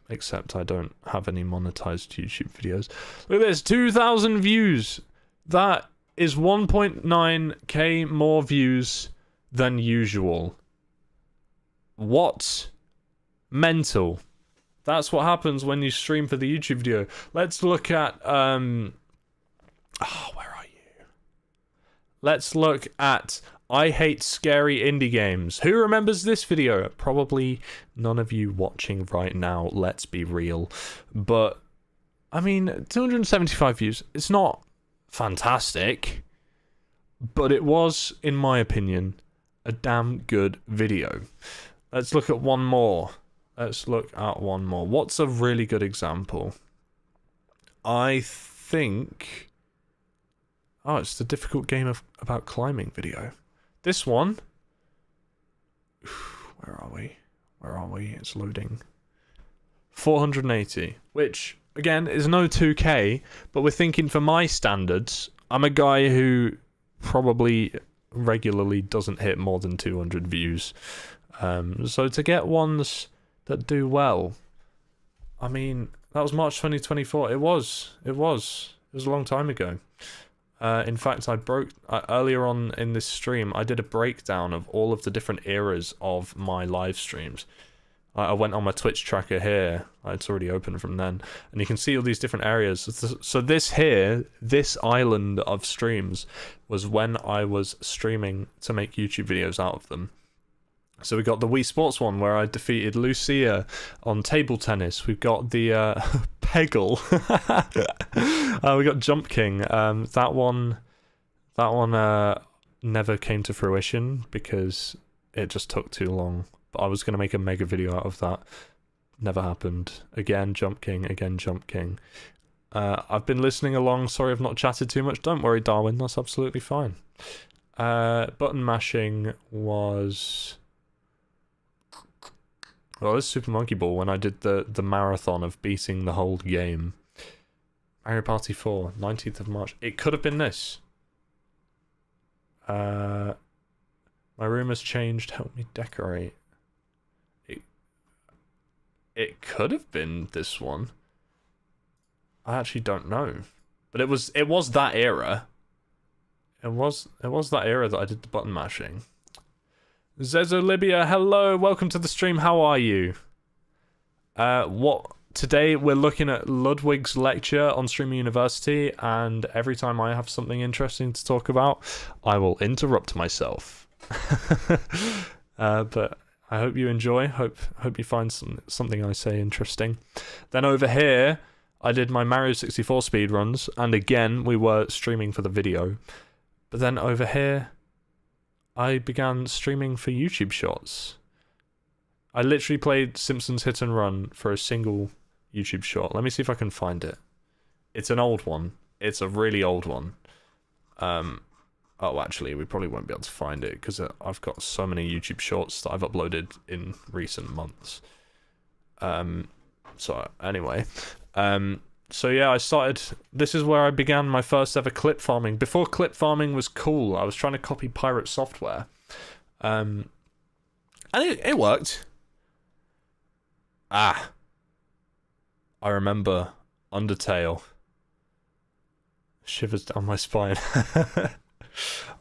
Except I don't have any monetized YouTube videos. Look at this, 2,000 views. That is 1.9k more views than usual. What? Mental. That's what happens when you stream for the YouTube video. Let's look at where are you? Let's look at I Hate Scary Indie Games. Who remembers this video? Probably none of you watching right now, let's be real. But, I mean, 275 views. It's not fantastic. But it was, in my opinion, a damn good video. Let's look at one more. What's a really good example? I think... Oh, it's the difficult game about climbing video. This one. Where are we? It's loading. 480, which, again, is no 2k, but we're thinking for my standards, I'm a guy who probably regularly doesn't hit more than 200 views. So to get ones that do well, I mean, that was March 2024. It was a long time ago. In fact, earlier on in this stream, I did a breakdown of all of the different eras of my live streams. I went on my Twitch tracker here. It's already open from then. And you can see all these different areas. So this island of streams was when I was streaming to make YouTube videos out of them. So we got the Wii Sports one where I defeated Lucia on table tennis. We've got the Peggle. We got Jump King. That one never came to fruition because it just took too long. But I was going to make a mega video out of that. Never happened. Again, Jump King. I've been listening along. Sorry I've not chatted too much. Don't worry, Darwin. That's absolutely fine. Button mashing was... Well, this is Super Monkey Ball when I did the marathon of beating the whole game. Mario Party 4, 19th of March. It could have been this. My room has changed. Help me decorate. It could have been this one. I actually don't know. But it was that era. It was that era that I did the button mashing. Zezo Libya, hello, welcome to the stream. How are you? Today we're looking at Ludwig's lecture on Streamer University, and every time I have something interesting to talk about, I will interrupt myself. But I hope you enjoy. Hope you find something I say interesting. Then over here, I did my Mario 64 speedruns, and again we were streaming for the video. But then over here, I began streaming for YouTube Shorts. I literally played Simpsons Hit and Run for a single YouTube short. Let me see if I can find it. It's an old one. It's a really old one. Oh, actually, we probably won't be able to find it because I've got so many YouTube Shorts that I've uploaded in recent months. So anyway, so yeah, I started. This is where I began my first ever clip farming. Before clip farming was cool, I was trying to copy pirate software. And it worked. Ah. I remember Undertale. Shivers down my spine.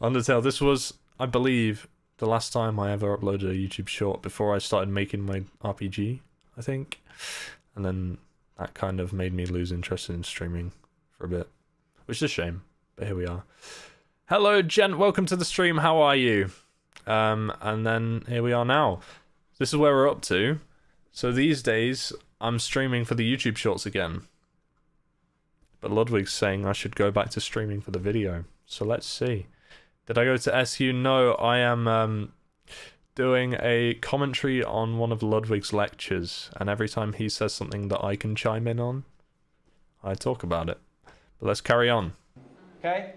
Undertale, this was, I believe, the last time I ever uploaded a YouTube short before I started making my RPG, I think. And then that kind of made me lose interest in streaming for a bit. Which is a shame, but here we are. Hello, gent, welcome to the stream, how are you? And then here we are now. This is where we're up to. So these days, I'm streaming for the YouTube shorts again. But Ludwig's saying I should go back to streaming for the video. So let's see. Did I go to SU? No, I am doing a commentary on one of Ludwig's lectures. And every time he says something that I can chime in on, I talk about it. But let's carry on. Okay?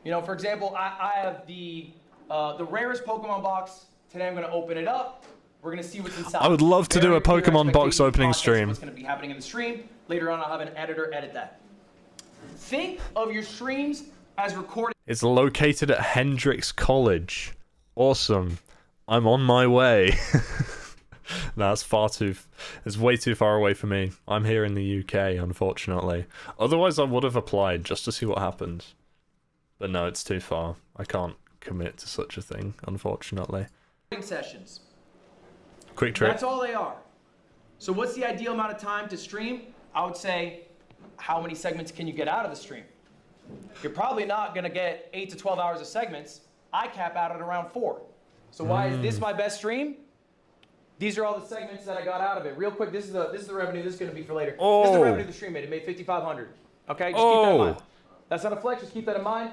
You know, for example, I have the rarest Pokemon box. Today I'm going to open it up. We're going to see what's inside. I would love to do a Very clear Pokemon box expectations, opening context, stream. What's going to be happening in the stream. Later on, I'll have an editor edit that. Think of your streams as recorded. It's located at Hendrix College. Awesome. I'm on my way. No, it's way too far away for me. I'm here in the UK, unfortunately. Otherwise, I would have applied just to see what happens. But no, it's too far. I can't commit to such a thing, unfortunately. Sessions. Quick trip. That's all they are. So what's the ideal amount of time to stream? I would say, how many segments can you get out of the stream? You're probably not going to get 8 to 12 hours of segments. I cap out at around 4. So why is this my best stream? These are all the segments that I got out of it. Real quick, this is the revenue. This is going to be for later. Oh. This is the revenue the stream made. It made $5,500. Okay, just keep that in mind. That's not a flex. Just keep that in mind.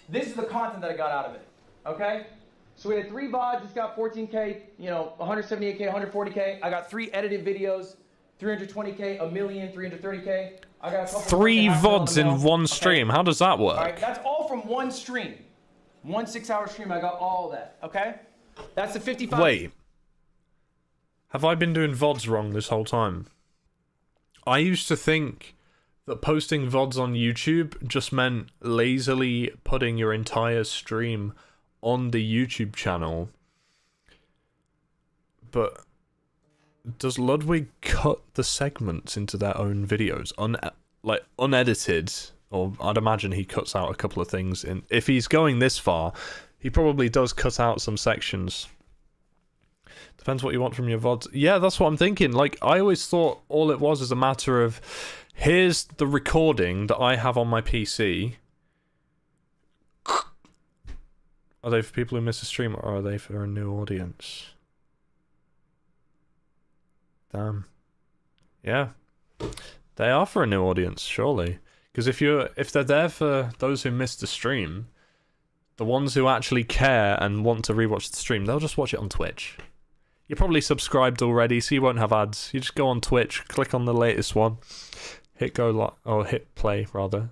This is the content that I got out of it. Okay. So we had 3 VODs. It's got 14K. 178K, 140K. I got 3 edited videos. 320K, a million, 330K. I got a couple 3 VODs in one stream. How does that work? All right, that's all from one stream. One 6-hour stream. I got all that. Okay. That's the 55. Wait. Have I been doing VODs wrong this whole time? I used to think that posting VODs on YouTube just meant lazily putting your entire stream on the YouTube channel. But does Ludwig cut the segments into their own videos? Unedited? Or I'd imagine he cuts out a couple of things. If he's going this far, he probably does cut out some sections. Depends what you want from your VODs. Yeah, that's what I'm thinking. Like, I always thought all it was is a matter of, here's the recording that I have on my PC. Are they for people who miss a stream, or are they for a new audience? Damn. Yeah. They are for a new audience, surely. Because if they're there for those who missed the stream, the ones who actually care and want to rewatch the stream, they'll just watch it on Twitch. You're probably subscribed already, so you won't have ads. You just go on Twitch, click on the latest one, hit play rather.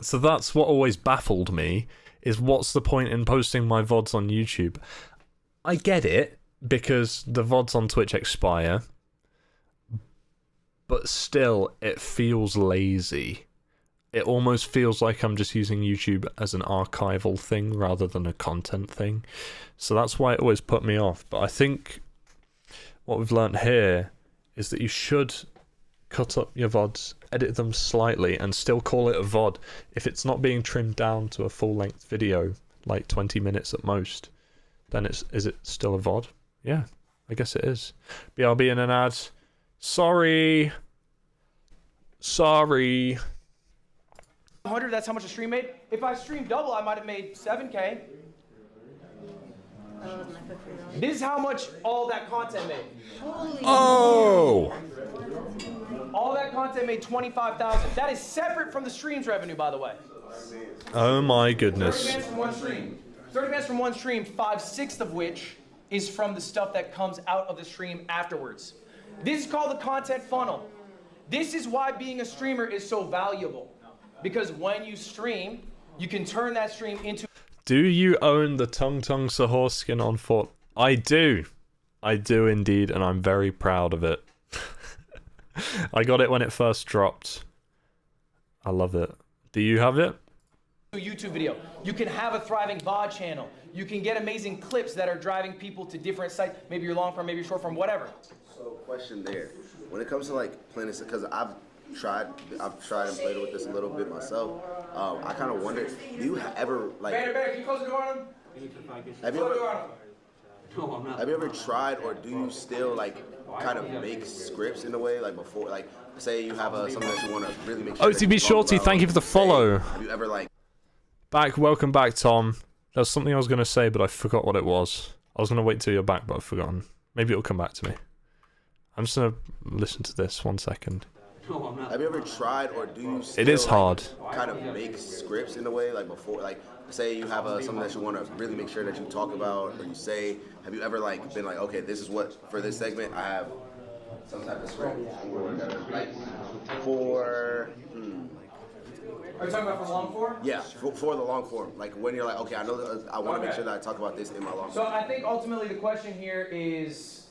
So that's what always baffled me, is what's the point in posting my VODs on YouTube? I get it, because the VODs on Twitch expire, but still, it feels lazy. It almost feels like I'm just using YouTube as an archival thing rather than a content thing. So that's why it always put me off. But I think what we've learnt here is that you should cut up your VODs, edit them slightly, and still call it a VOD. If it's not being trimmed down to a full-length video, like 20 minutes at most, then is it still a VOD? Yeah, I guess it is. BRB in an ad. Sorry. 100, that's how much a stream made. If I streamed double, I might have made 7K. This is how much all that content made. Oh! All that content made 25,000. That is separate from the stream's revenue, by the way. Oh my goodness. 30 bands from one stream. 30 bands from one stream, 5/6 of which is from the stuff that comes out of the stream afterwards. This is called the content funnel. This is why being a streamer is so valuable. Because when you stream, you can turn that stream into... Do you own the Tung Tung Sahur skin on Fort? I do. I do indeed, and I'm very proud of it. I got it when it first dropped. I love it. Do you have it? a YouTube video. You can have a thriving VOD channel. You can get amazing clips that are driving people to different sites. Maybe you're long form, maybe you're short form, whatever. So question there, when it comes to like playing this, because I've tried and played with this a little bit myself. I kind of wonder, do you ever like? Banner, can you close the door on him? Have you ever? Have you ever tried, or do you still like kind of make scripts in a way, like before, like say you have something that you want to really make sure. OTB Shorty, thank you for the follow. Have you ever like? Welcome back, Tom. There's something I was gonna say, but I forgot what it was. I was gonna wait till you're back, but I've forgotten. Maybe it'll come back to me. I'm just gonna listen to this 1 second. Have you ever tried, or do you still, It is hard. Like, kind of make scripts in a way, like before, like say you have something that you want to really make sure that you talk about or you say. Have you ever like been like, okay, this is what for this segment I have some type of script like for. Are you talking about for long form? Yeah, for the long form. Like when you're like, okay, I know that I want to make sure that I talk about this in my long form. So I think ultimately the question here is,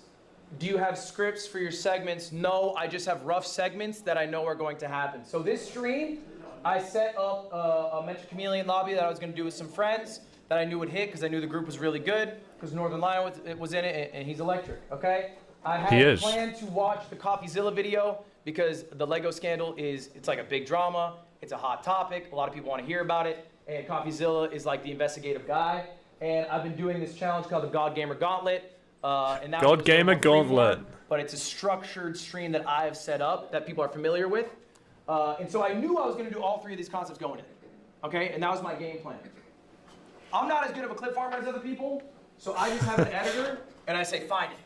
do you have scripts for your segments? No, I just have rough segments that I know are going to happen. So this stream, I set up a Mentor Chameleon lobby that I was going to do with some friends that I knew would hit because I knew the group was really good because Northern Lion was in it and he's electric, okay? I had planned to watch the CoffeeZilla video because the Lego scandal it's like a big drama. It's a hot topic. A lot of people want to hear about it. And CoffeeZilla is like the investigative guy. And I've been doing this challenge called the God Gamer Gauntlet. And that God Gamer Gauntlet. But it's a structured stream that I have set up that people are familiar with. And so I knew I was going to do all three of these concepts going in. Okay? And that was my game plan. I'm not as good of a clip farmer as other people. So I just have an editor and I say, find it.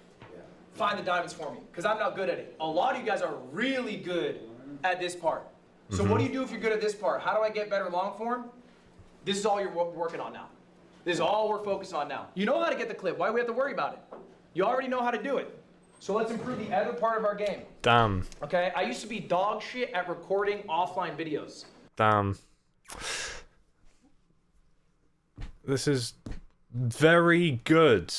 Find the diamonds for me. Because I'm not good at it. A lot of you guys are really good at this part. So what do you do if you're good at this part? How do I get better long form? This is all you're working on now. This is all we're focused on now. You know how to get the clip. Why do we have to worry about it? You already know how to do it. So let's improve the other part of our game. Damn. Okay? I used to be dog shit at recording offline videos. Damn. This is very good.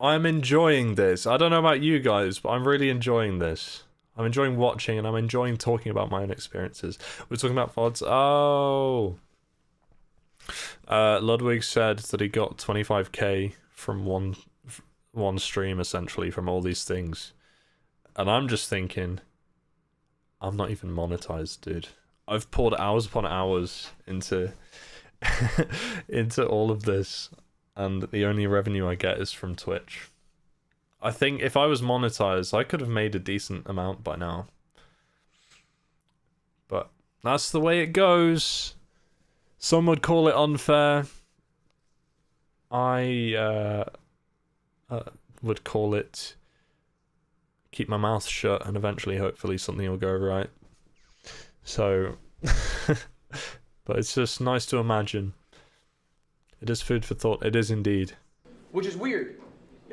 I'm enjoying this. I don't know about you guys, but I'm really enjoying this. I'm enjoying watching and I'm enjoying talking about my own experiences. We're talking about VODs. Oh. Ludwig said that he got 25k from one stream, essentially, from all these things. And I'm just thinking, I'm not even monetized, dude. I've poured hours upon hours into into all of this, and the only revenue I get is from Twitch. I think if I was monetized, I could have made a decent amount by now. But that's the way it goes. Some would call it unfair. I would call it keep my mouth shut and eventually, hopefully, something will go right. So, but it's just nice to imagine. It is food for thought. It is indeed. Which is weird.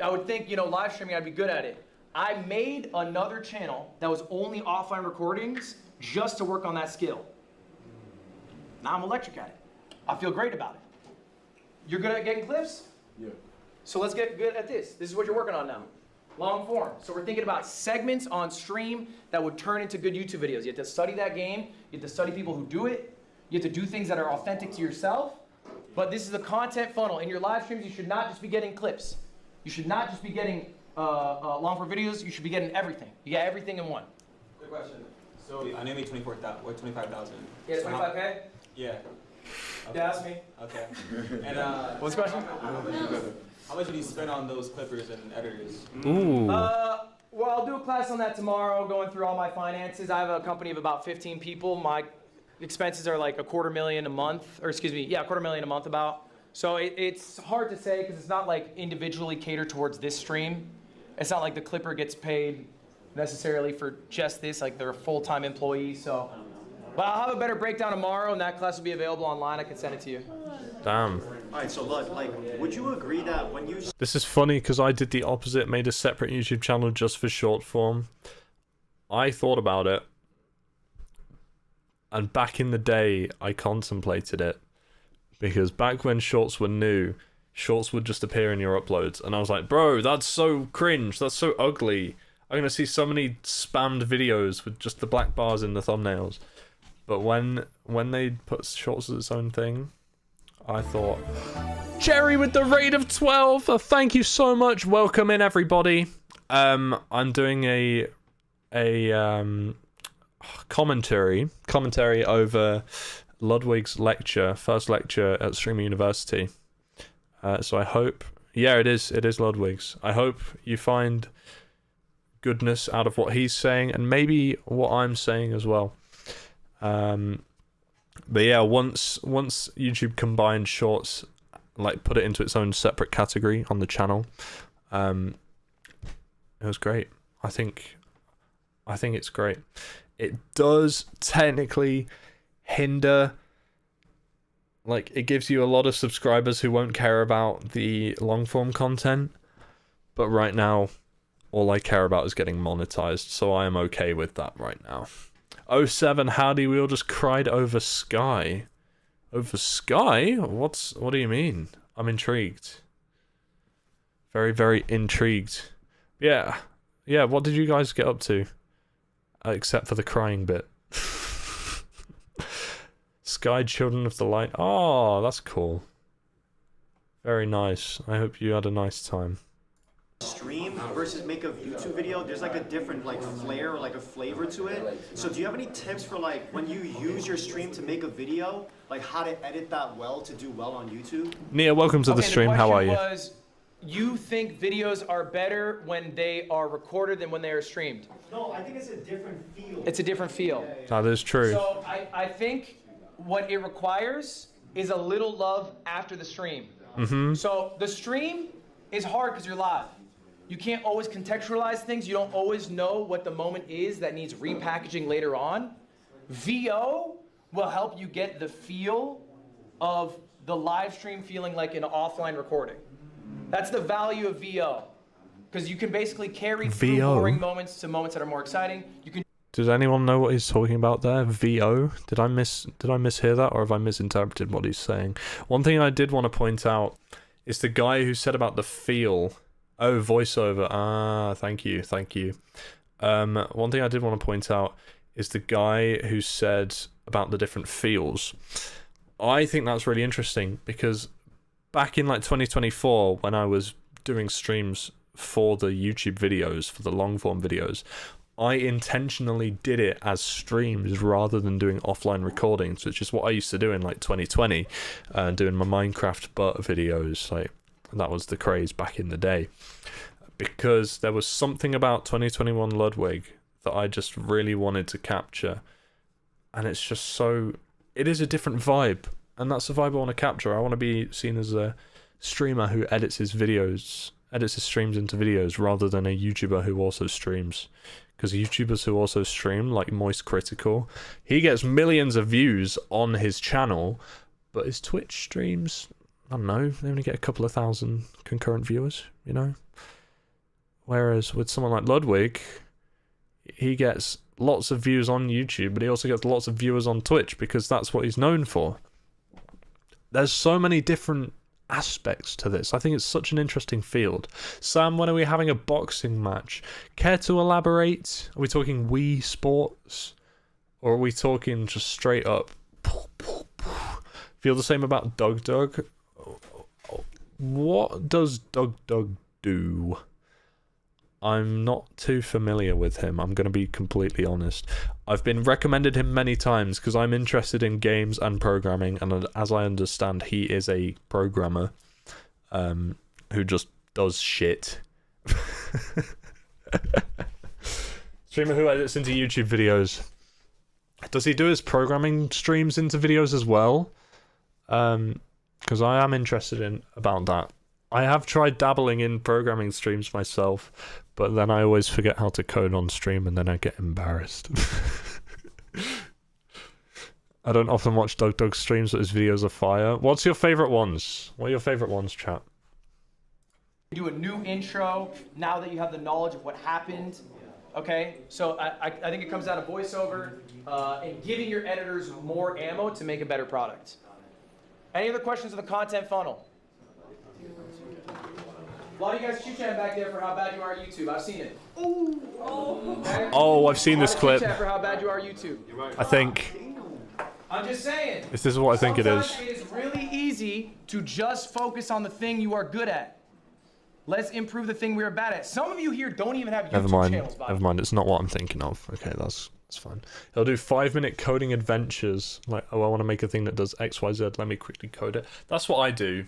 I would think, live streaming, I'd be good at it. I made another channel that was only offline recordings just to work on that skill. Now I'm electric at it. I feel great about it. You're good at getting clips? Yeah. So let's get good at this. This is what you're working on now. Long form. So we're thinking about segments on stream that would turn into good YouTube videos. You have to study that game. You have to study people who do it. You have to do things that are authentic to yourself. But this is a content funnel. In your live streams, you should not just be getting clips. You should not just be getting long form videos. You should be getting everything. You get everything in one. Quick question. So I know you made 25,000. Yeah, 25K? Yeah. Okay. Yeah, that's me. Okay. And what's the question? How much did you spend on those clippers and editors? Ooh. Well, I'll do a class on that tomorrow, going through all my finances. I have a company of about 15 people. My expenses are like $250,000 a month, or excuse me, yeah, $250,000 a month about. So it's hard to say because it's not like individually catered towards this stream. It's not like the clipper gets paid necessarily for just this, like they're a full-time employee, so. But I'll have a better breakdown tomorrow, and that class will be available online. I can send it to you. Damn. Alright, so look, would you agree that when you... This is funny because I did the opposite, made a separate YouTube channel just for short form. I thought about it, and back in the day, I contemplated it. Because back when shorts were new, shorts would just appear in your uploads. And I was like, bro, that's so cringe. That's so ugly. I'm going to see so many spammed videos with just the black bars in the thumbnails. But when they put shorts as its own thing, I thought. Jerry with the raid of 12. Thank you so much. Welcome in, everybody. I'm doing a commentary over Ludwig's lecture, first lecture at Streamer University. So I hope, yeah, it is Ludwig's. I hope you find goodness out of what he's saying and maybe what I'm saying as well. But yeah, once YouTube combined shorts, like put it into its own separate category on the channel, it was great. I think it's great. It does technically hinder, like, it gives you a lot of subscribers who won't care about the long form content, but right now all I care about is getting monetized, so I am okay with that right now. 07 Howdy, we all just cried over Sky. Over Sky? What do you mean? I'm intrigued. Very, very intrigued. Yeah, what did you guys get up to? Except for the crying bit. Sky Children of the Light. Oh, that's cool. Very nice. I hope you had a nice time. Stream versus make a YouTube video, there's like a different like flair or like a flavor to it. So do you have any tips for like when you use your stream to make a video, like how to edit that well to do well on YouTube? Nia, welcome to the stream. How are you? You think videos are better when they are recorded than when they are streamed? No, I think it's a different feel. It's a different feel. That is true. So I think what it requires is a little love after the stream. Mm-hmm. So the stream is hard because you're live. You can't always contextualize things. You don't always know what the moment is that needs repackaging later on. VO will help you get the feel of the live stream feeling like an offline recording. That's the value of VO. Because you can basically carry through boring moments to moments that are more exciting. You can. Does anyone know what he's talking about there? VO? Did I mishear that, or have I misinterpreted what he's saying? One thing I did want to point out is the guy who said about the feel. Oh, voiceover. Ah, thank you. One thing I did want to point out is the guy who said about the different feels. I think that's really interesting because back in like 2024, when I was doing streams for the YouTube videos, for the long form videos, I intentionally did it as streams rather than doing offline recordings, which is what I used to do in like 2020, doing my Minecraft butt videos. Like, that was the craze back in the day, because there was something about 2021 Ludwig that I just really wanted to capture, and it's just so, it is a different vibe, and that's the vibe I want to capture. I want to be seen as a streamer who edits his streams into videos, rather than a YouTuber who also streams. Because YouTubers who also stream, like Moist Critical, he gets millions of views on his channel, but his Twitch streams, I don't know, they only get a couple of thousand concurrent viewers, you know? Whereas with someone like Ludwig, he gets lots of views on YouTube, but he also gets lots of viewers on Twitch, because that's what he's known for. There's so many different aspects to this. I think it's such an interesting field. Sam, when are we having a boxing match? Care to elaborate? Are we talking Wii Sports? Or are we talking just straight up? Feel the same about Doug Doug? What does Doug Doug do? I'm not too familiar with him, I'm going to be completely honest. I've been recommended him many times because I'm interested in games and programming, and as I understand, he is a programmer who just does shit. Streamer who edits into YouTube videos. Does he do his programming streams into videos as well? Because I am interested about that. I have tried dabbling in programming streams myself, but then I always forget how to code on stream and then I get embarrassed. I don't often watch Doug Doug streams, but his videos are fire. What's your favourite ones? What are your favourite ones, chat? Do a new intro now that you have the knowledge of what happened. Okay, so I think it comes down to voiceover and giving your editors more ammo to make a better product. Any other questions on the content funnel? A lot of you guys chit-chatting back there for how bad you are at YouTube. I've seen it. Okay? Oh, I've seen this clip. Chit-chat for how bad you are at YouTube. I think I'm just saying. This is what I think it is. Sometimes it is really easy to just focus on the thing you are good at. Let's improve the thing we are bad at. Some of you here don't even have YouTube channels, by the way. Never mind. It's not what I'm thinking of. Okay, that's fine. He'll do 5-minute coding adventures. Like, oh, I want to make a thing that does X, Y, Z. Let me quickly code it. That's what I do.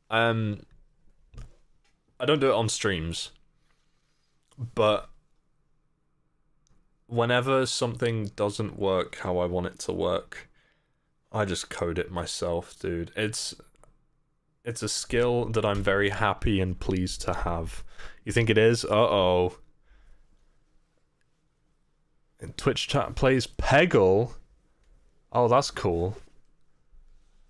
I don't do it on streams, but whenever something doesn't work how I want it to work, I just code it myself, dude. It's a skill that I'm very happy and pleased to have. You think it is? Uh-oh. Twitch chat plays Peggle. Oh, that's cool.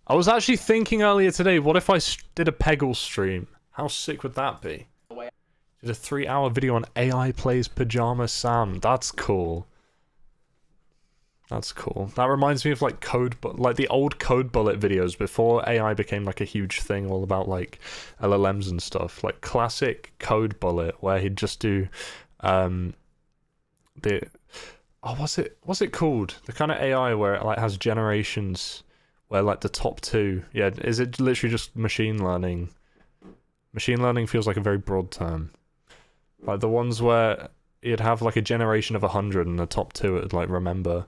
I was actually thinking earlier today, what if I did a Peggle stream? How sick would that be? Did a 3-hour video on AI plays Pajama Sam. That's cool. That's cool. That reminds me of like the old Code Bullet videos before AI became like a huge thing, all about like LLMs and stuff. Like classic Code Bullet, where he'd just do what's it called? The kind of AI where it like has generations, where like the top 2, yeah, is it literally just machine learning? Machine learning feels like a very broad term. Like the ones where you'd have like a generation of 100 and the top 2 would like remember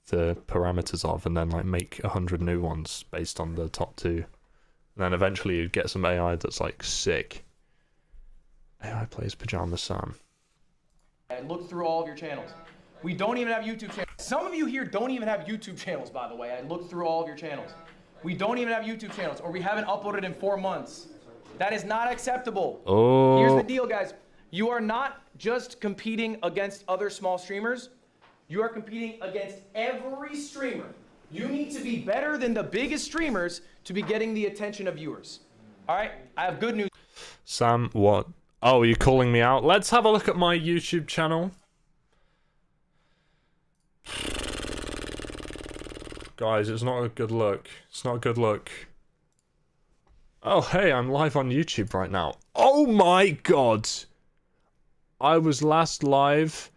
the parameters of, and then like make 100 new ones based on the top 2. And then eventually you'd get some AI that's like sick. AI plays Pajama Sam. And look through all of your channels. We don't even have YouTube channels. Some of you here don't even have YouTube channels, by the way. I looked through all of your channels. We don't even have YouTube channels, or we haven't uploaded in 4 months. That is not acceptable. Oh. Here's the deal, guys. You are not just competing against other small streamers. You are competing against every streamer. You need to be better than the biggest streamers to be getting the attention of viewers. All right? I have good news. Sam, what? Oh, are you calling me out? Let's have a look at my YouTube channel. Guys, it's not a good look. It's not a good look. Oh, hey, I'm live on YouTube right now. Oh my god! I was last live...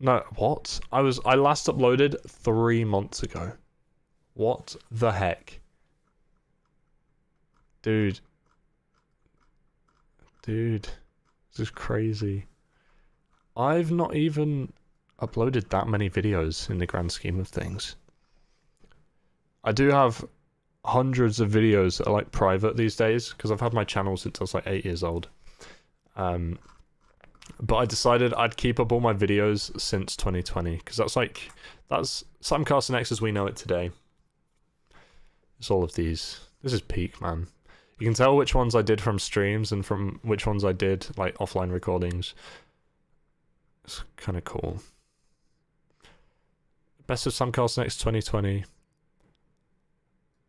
No, what? I last uploaded 3 months ago. What the heck? Dude. Dude. This is crazy. I've not even uploaded that many videos in the grand scheme of things. I do have hundreds of videos that are like private these days, because I've had my channel since I was like 8 years old. But I decided I'd keep up all my videos since 2020, because that's samcarsonx as we know it today. It's all of these. This is peak, man. You can tell which ones I did from streams and from which ones I did like offline recordings. It's kind of cool. Best of samcarsonx 2020.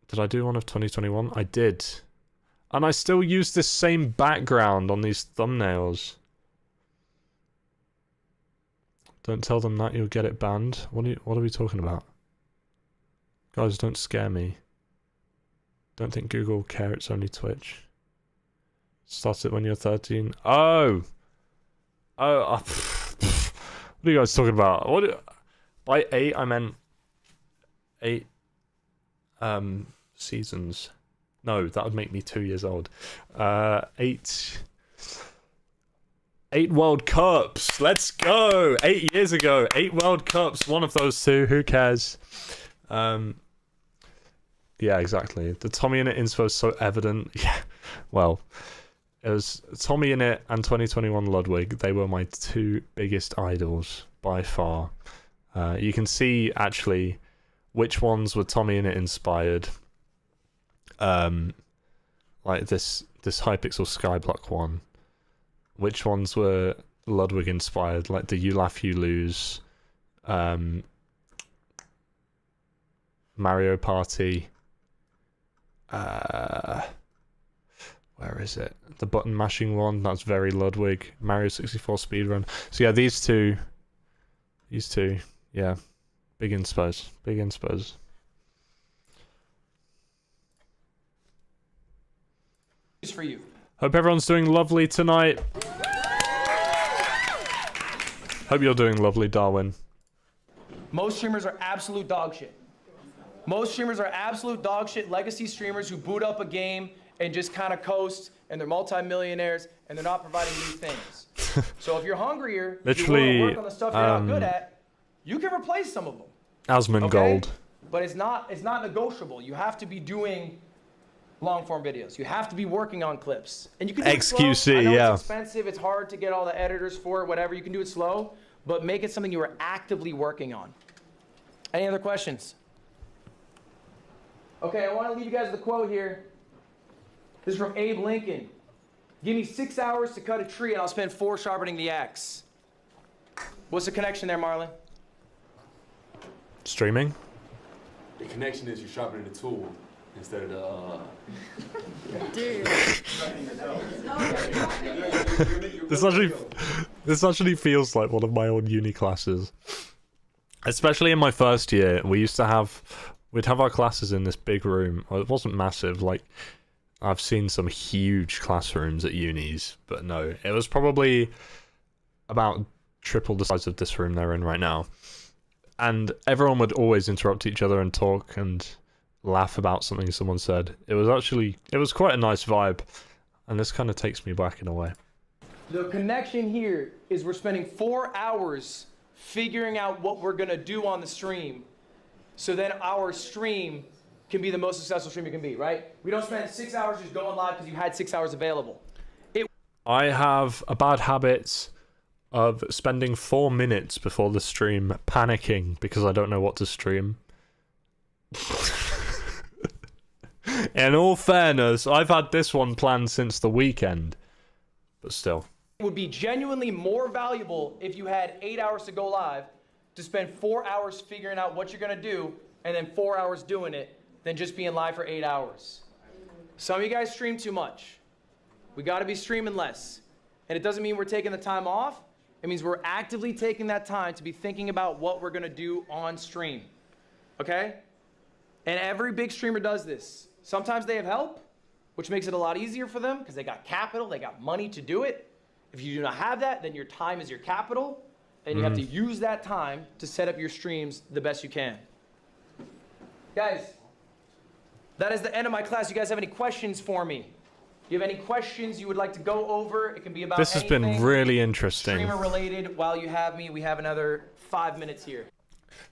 Did I do one of 2021? I did. And I still use this same background on these thumbnails. Don't tell them that, you'll get it banned. What are we talking about? Guys, don't scare me. Don't think Google will care, it's only Twitch. Start it when you're 13. Oh! What are you guys talking about? By 8, I meant 8 seasons. No, that would make me 2 years old. 8 World Cups. Let's go. 8 years ago. 8 World Cups. One of those 2. Who cares? Yeah, exactly. The Tommy in It inspo is so evident. Yeah. Well, it was Tommy in It and 2021 Ludwig. They were my 2 biggest idols by far. You can see actually which ones were Tommy in It inspired. Like this Hypixel Skyblock one. Which ones were Ludwig inspired? Like the You Laugh You Lose, Mario Party. Where is it? The button mashing one. That's very Ludwig. Mario 64 speedrun. So yeah, these two. Yeah, big inspos. Big inspos. For you. Hope everyone's doing lovely tonight. Hope you're doing lovely, Darwin. Most streamers are absolute dog shit. Most streamers are absolute dog shit legacy streamers who boot up a game and just kind of coast, and they're multi-millionaires, and they're not providing new things. So if you're hungrier, Literally, you want to work on the stuff you're not good at, you can replace some of them. Asmongold. Gold. But it's not negotiable. You have to be doing long form videos. You have to be working on clips. And you can do it slow. XQC, I know yeah. it's expensive, it's hard to get all the editors for it, whatever. You can do it slow, but make it something you are actively working on. Any other questions? Okay, I want to leave you guys with a quote here. This is from Abe Lincoln. Give me 6 hours to cut a tree and I'll spend 4 sharpening the axe. What's the connection there, Marlon? Streaming? The connection is you're sharpening the tool instead of the. Dude. This actually feels like one of my old uni classes. Especially in my first year, we'd have our classes in this big room. Well, it wasn't massive, like I've seen some huge classrooms at unis, but no, it was probably about triple the size of this room they're in right now. And everyone would always interrupt each other and talk and laugh about something someone said. It was quite a nice vibe, and this kind of takes me back in a way. The connection here is we're spending 4 hours figuring out what we're gonna do on the stream, so then our stream can be the most successful stream it can be, right? We don't spend 6 hours just going live because you had 6 hours available. I have a bad habit of spending 4 minutes before the stream panicking because I don't know what to stream. In all fairness, I've had this one planned since the weekend, but still. It would be genuinely more valuable if you had 8 hours to go live to spend 4 hours figuring out what you're gonna do and then 4 hours doing it than just being live for 8 hours. Some of you guys stream too much. We gotta be streaming less. And it doesn't mean we're taking the time off. It means we're actively taking that time to be thinking about what we're gonna do on stream, okay? And every big streamer does this. Sometimes they have help, which makes it a lot easier for them because they got capital, they got money to do it. If you do not have that, then your time is your capital, and you have to use that time to set up your streams the best you can. Guys, that is the end of my class. You guys have any questions for me? You have any questions you would like to go over? It can be about This has been really interesting. Streamer related. While you have me, we have another 5 minutes here.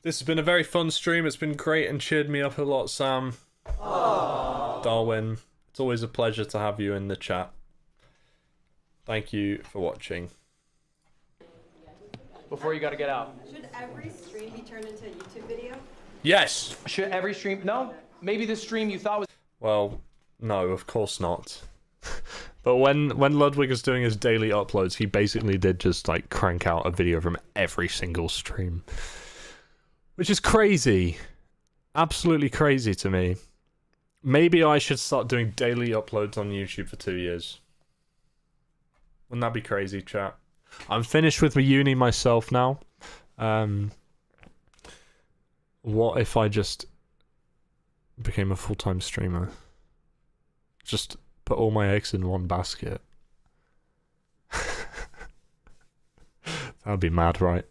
This has been a very fun stream. It's been great and cheered me up a lot, Sam. Aww. Darwin, it's always a pleasure to have you in the chat. Thank you for watching. Before you gotta get out. Should every stream be turned into a YouTube video? Yes! Should every stream? No. Maybe the stream you thought was... Well, no, of course not. But when Ludwig was doing his daily uploads, he basically did just like crank out a video from every single stream. Which is crazy. Absolutely crazy to me. Maybe I should start doing daily uploads on YouTube for 2 years. Wouldn't that be crazy, chat? I'm finished with my uni myself now. What if I just became a full-time streamer? Just put all my eggs in one basket. That'd be mad, right?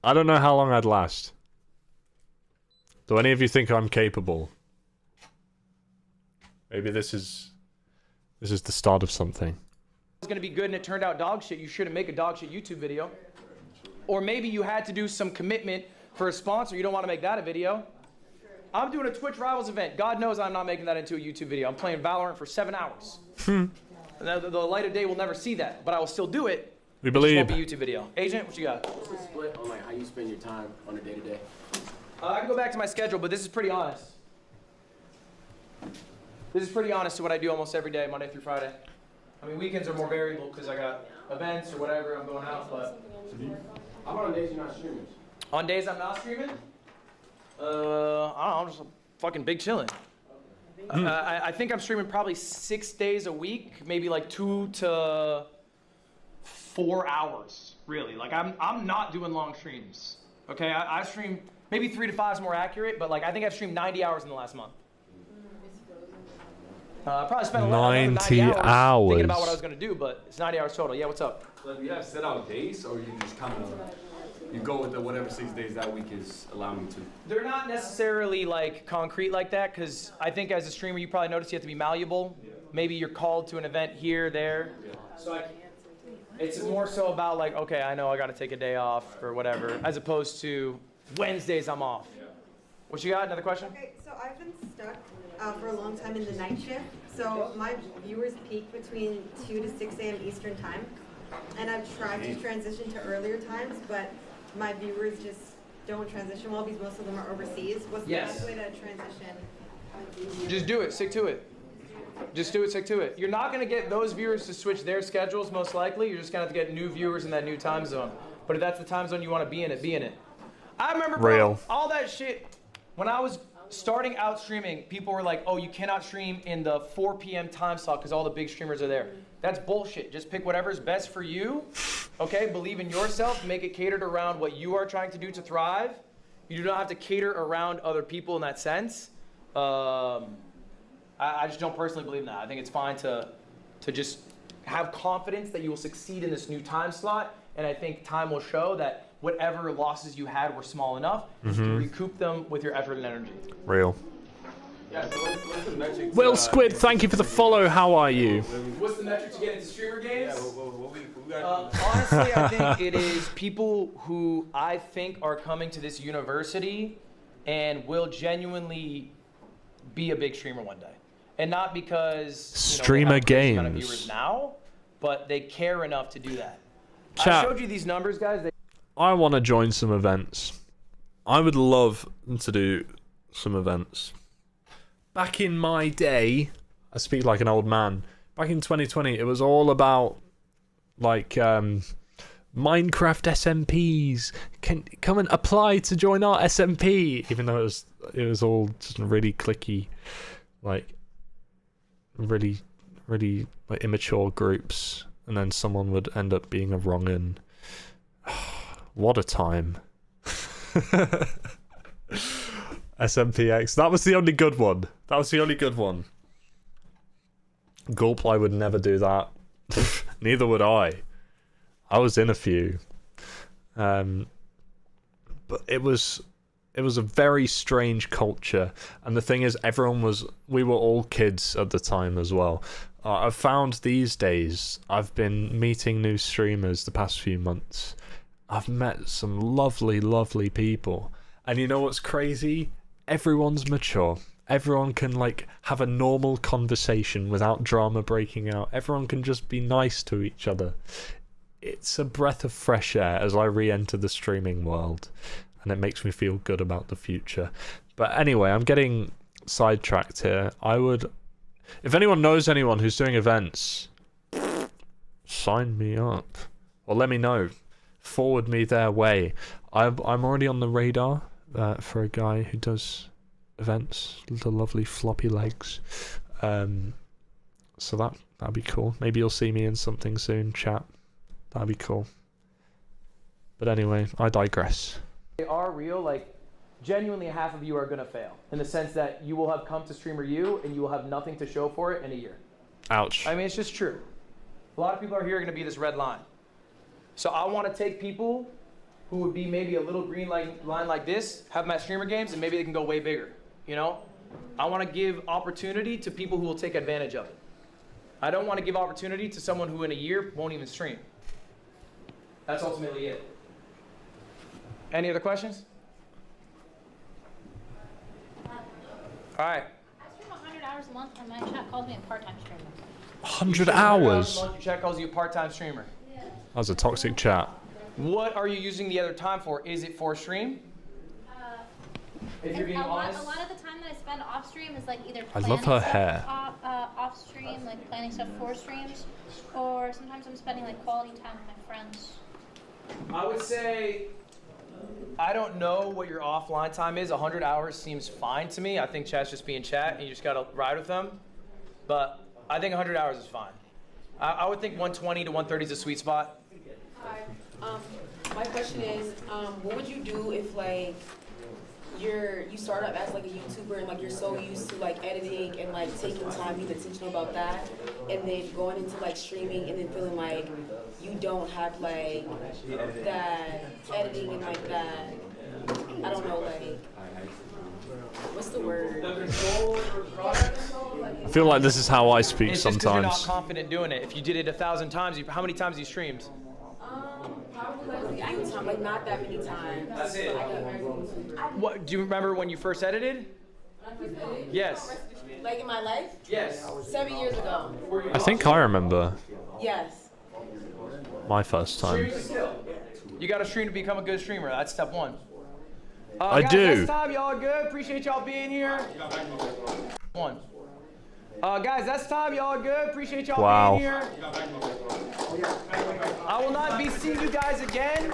I don't know how long I'd last. Do any of you think I'm capable? Maybe this is the start of something. Was going to be good and it turned out dog shit. You shouldn't make a dog shit YouTube video. Or maybe you had to do some commitment for a sponsor. You don't want to make that a video. I'm doing a Twitch Rivals event. God knows I'm not making that into a YouTube video. I'm playing Valorant for 7 hours. The light of day will never see that, but I will still do it. We believe. It won't be a YouTube video. Agent, what you got? What's the split on like how you spend your time on a day-to-day? I can go back to my schedule, but this is pretty honest. This is pretty honest to what I do almost every day, Monday through Friday. I mean, weekends are more variable because I got events or whatever, I'm going out, but... How about on days you're not streaming? On days I'm not streaming? I don't know, I'm just fucking big chilling. I think I'm streaming probably 6 days a week, maybe like 2 to 4 hours, really. Like, I'm not doing long streams, okay? I stream, maybe 3 to 5 is more accurate, but like, I think I've streamed 90 hours in the last month. I probably spent 90 hours thinking about what I was going to do, but it's 90 hours total. Yeah, what's up? So do you have set out days, or you just kind of you go with the whatever 6 days that week is allowing you to. They're not necessarily like concrete like that, because I think as a streamer, you probably notice you have to be malleable. Maybe you're called to an event here, there. So it's more so about like, okay, I know I got to take a day off or whatever, as opposed to Wednesdays I'm off. What you got? Another question? Okay, so I've been stuck for a long time in the night shift. So my viewers peak between 2 to 6 a.m. Eastern time. And I've tried to transition to earlier times, but my viewers just don't transition well because most of them are overseas. What's the best way to transition? Just do it. Stick to it. Just do it. Stick to it. You're not going to get those viewers to switch their schedules, most likely. You're just going to have to get new viewers in that new time zone. But if that's the time zone you want to be in it, be in it. I remember, bro, all that shit. When I was starting out streaming, people were like, oh, you cannot stream in the 4 p.m. time slot because all the big streamers are there. That's bullshit. Just pick whatever's best for you, okay? Believe in yourself. Make it catered around what you are trying to do to thrive. You do not have to cater around other people in that sense. I just don't personally believe in that. I think it's fine to just have confidence that you will succeed in this new time slot, and I think time will show that whatever losses you had were small enough to recoup them with your effort and energy. Real. Yeah, so what's the metric? Will Squid, thank you for the follow. How are you? What's the metric to get into streamer games? Yeah, what we got? Honestly, I think it is people who I think are coming to this university and will genuinely be a big streamer one day. And not because streamer they have a crazy amount of games viewers now, but they care enough to do that. Chat. I showed you these numbers, guys. I want to join some events. I would love to do some events. Back in my day, I speak like an old man. Back in 2020, it was all about like Minecraft SMPs. Come and apply to join our SMP, even though it was all just really clicky, like really like immature groups, and then someone would end up being a wrong'un. What a time. SMPX. That was the only good one. Gulply would never do that. Neither would I. I was in a few. But it was a very strange culture. And the thing is, we were all kids at the time as well. I've found these days, I've been meeting new streamers the past few months. I've met some lovely, lovely people. And you know what's crazy? Everyone's mature. Everyone can like have a normal conversation without drama breaking out. Everyone can just be nice to each other. It's a breath of fresh air as I re-enter the streaming world. And it makes me feel good about the future. But anyway, I'm getting sidetracked here. If anyone knows anyone who's doing events, sign me up. Or let me know. Forward me their way. I'm already on the radar for a guy who does events, the lovely floppy legs. So that'd be cool. Maybe you'll see me in something soon, chat. That'd be cool. But anyway, I digress. They are real, like genuinely half of you are gonna fail. In the sense that you will have come to Streamer U and you will have nothing to show for it in a year. Ouch. I mean, it's just true. A lot of people are here gonna be this red line. So I want to take people who would be maybe a little green line like this, have them at streamer games, and maybe they can go way bigger. You know, I want to give opportunity to people who will take advantage of it. I don't want to give opportunity to someone who in a year won't even stream. That's ultimately it. Any other questions? All right. I stream 100 hours a month, and my chat calls me a part-time streamer. 100 hours? Your chat calls you a part-time streamer. That was a toxic chat. What are you using the other time for? Is it for stream? If you're being honest. A lot of the time that I spend off stream is like either I planning love her stuff hair. Off stream, like planning stuff for streams, or sometimes I'm spending like quality time with my friends. I would say, I don't know what your offline time is. 100 hours seems fine to me. I think chat's just being chat, and you just gotta ride with them. But I think 100 hours is fine. I would think 120 to 130 is a sweet spot. Hi. My question is, what would you do if like you start up as like a YouTuber and like you're so used to like editing and like taking time, being intentional about that, and then going into like streaming and then feeling like you don't have like that editing and like that, I don't know, like what's the word? I feel like this is how I speak It's just 'cause you're not sometimes. confident doing it. If you did it 1,000 times, how many times you streamed? Probably like a few times, like not that many times. That's it. What do you remember when you first edited? Yes. Like in my life? Yes. 7 years ago. I think I remember Yes. my first time. You got to stream to become a good streamer. That's step one. I guys, do. That's time. Y'all good? Appreciate y'all being here. One. Guys, that's time. Y'all good? Appreciate y'all Wow. being here. I will not be seeing you guys again.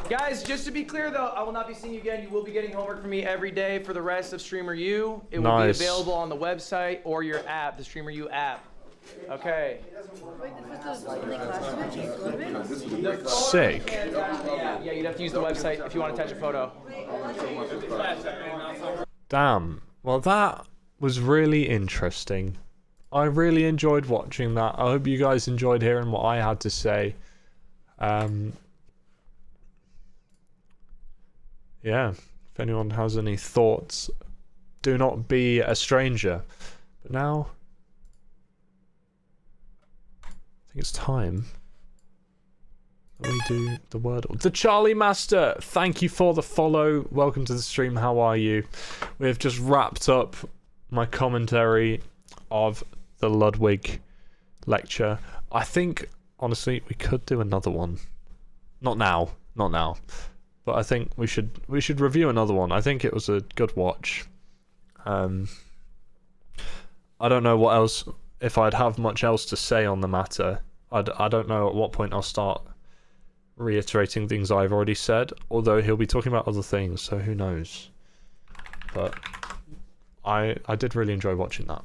Guys, just to be clear though, I will not be seeing you again. You will be getting homework from me every day for the rest of Streamer U. It will be Nice. available on the website or your app, the Streamer U app. Okay. Sick. Yeah, you'd have to use the website if you want to attach a photo. Damn. Well, that was really interesting. I really enjoyed watching that. I hope you guys enjoyed hearing what I had to say. Yeah, if anyone has any thoughts, do not be a stranger. But now, I think it's time that we do the Wordle. The Charlie Master, thank you for the follow. Welcome to the stream. How are you? We have just wrapped up my commentary of the Ludwig lecture. I think, honestly, we could do another one. Not now. But I think we should review another one. I think it was a good watch. I don't know what else, if I'd have much else to say on the matter. I don't know at what point I'll start reiterating things I've already said, although he'll be talking about other things, so who knows. But I did really enjoy watching that.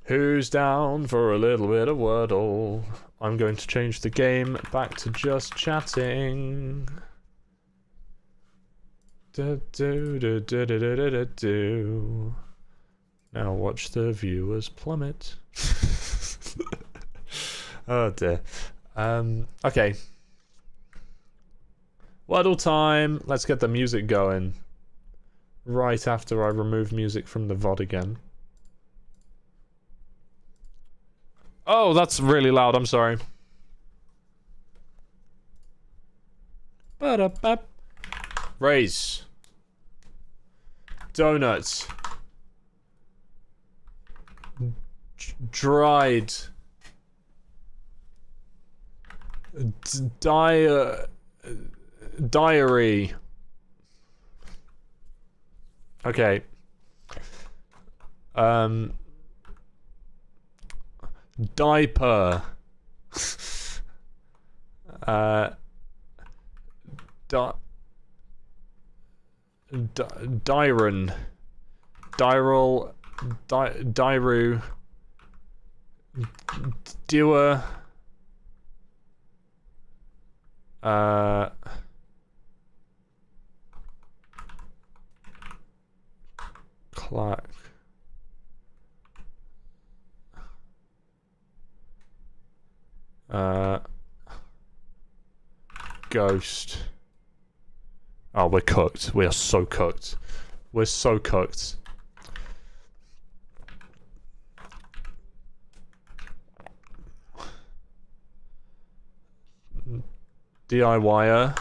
Who's down for a little bit of Wordle? I'm going to change the game back to just chatting. Do. Now watch the viewers plummet. Oh dear. Okay. Wordle time. Let's get the music going. Right after I remove music from the VOD again. Oh, that's really loud. I'm sorry. Ba-da-bap. Raise. Donuts. Dried. Diary. Okay. Diaper. Diron. Diral. Diru. Doer. Clack. Ghost. Oh, we're cooked. We are so cooked. We're so cooked. DIYer.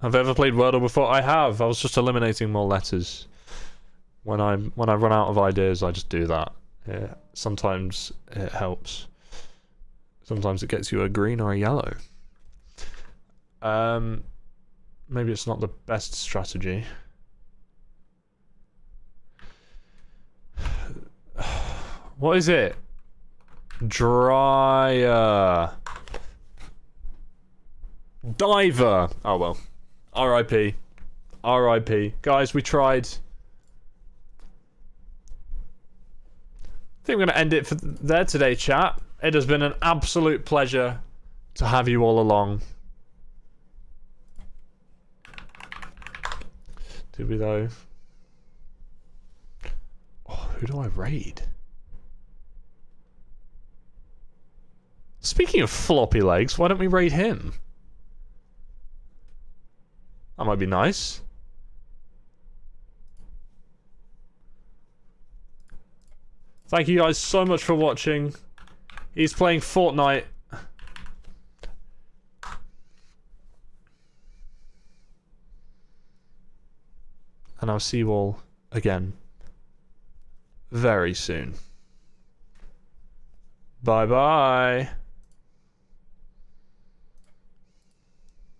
Have I ever played Wordle before? I have. I was just eliminating more letters. When I run out of ideas, I just do that. Yeah. Sometimes it helps. Sometimes it gets you a green or a yellow. Maybe it's not the best strategy. What is it? Dryer. Diver. Oh well. R.I.P. R.I.P. Guys, we tried. I think we're going to end it there today, chat. It has been an absolute pleasure to have you all along. Did we though? Oh, who do I raid? Speaking of floppy legs, why don't we raid him? That might be nice. Thank you guys so much for watching. He's playing Fortnite. And I'll see you all again very soon. Bye bye.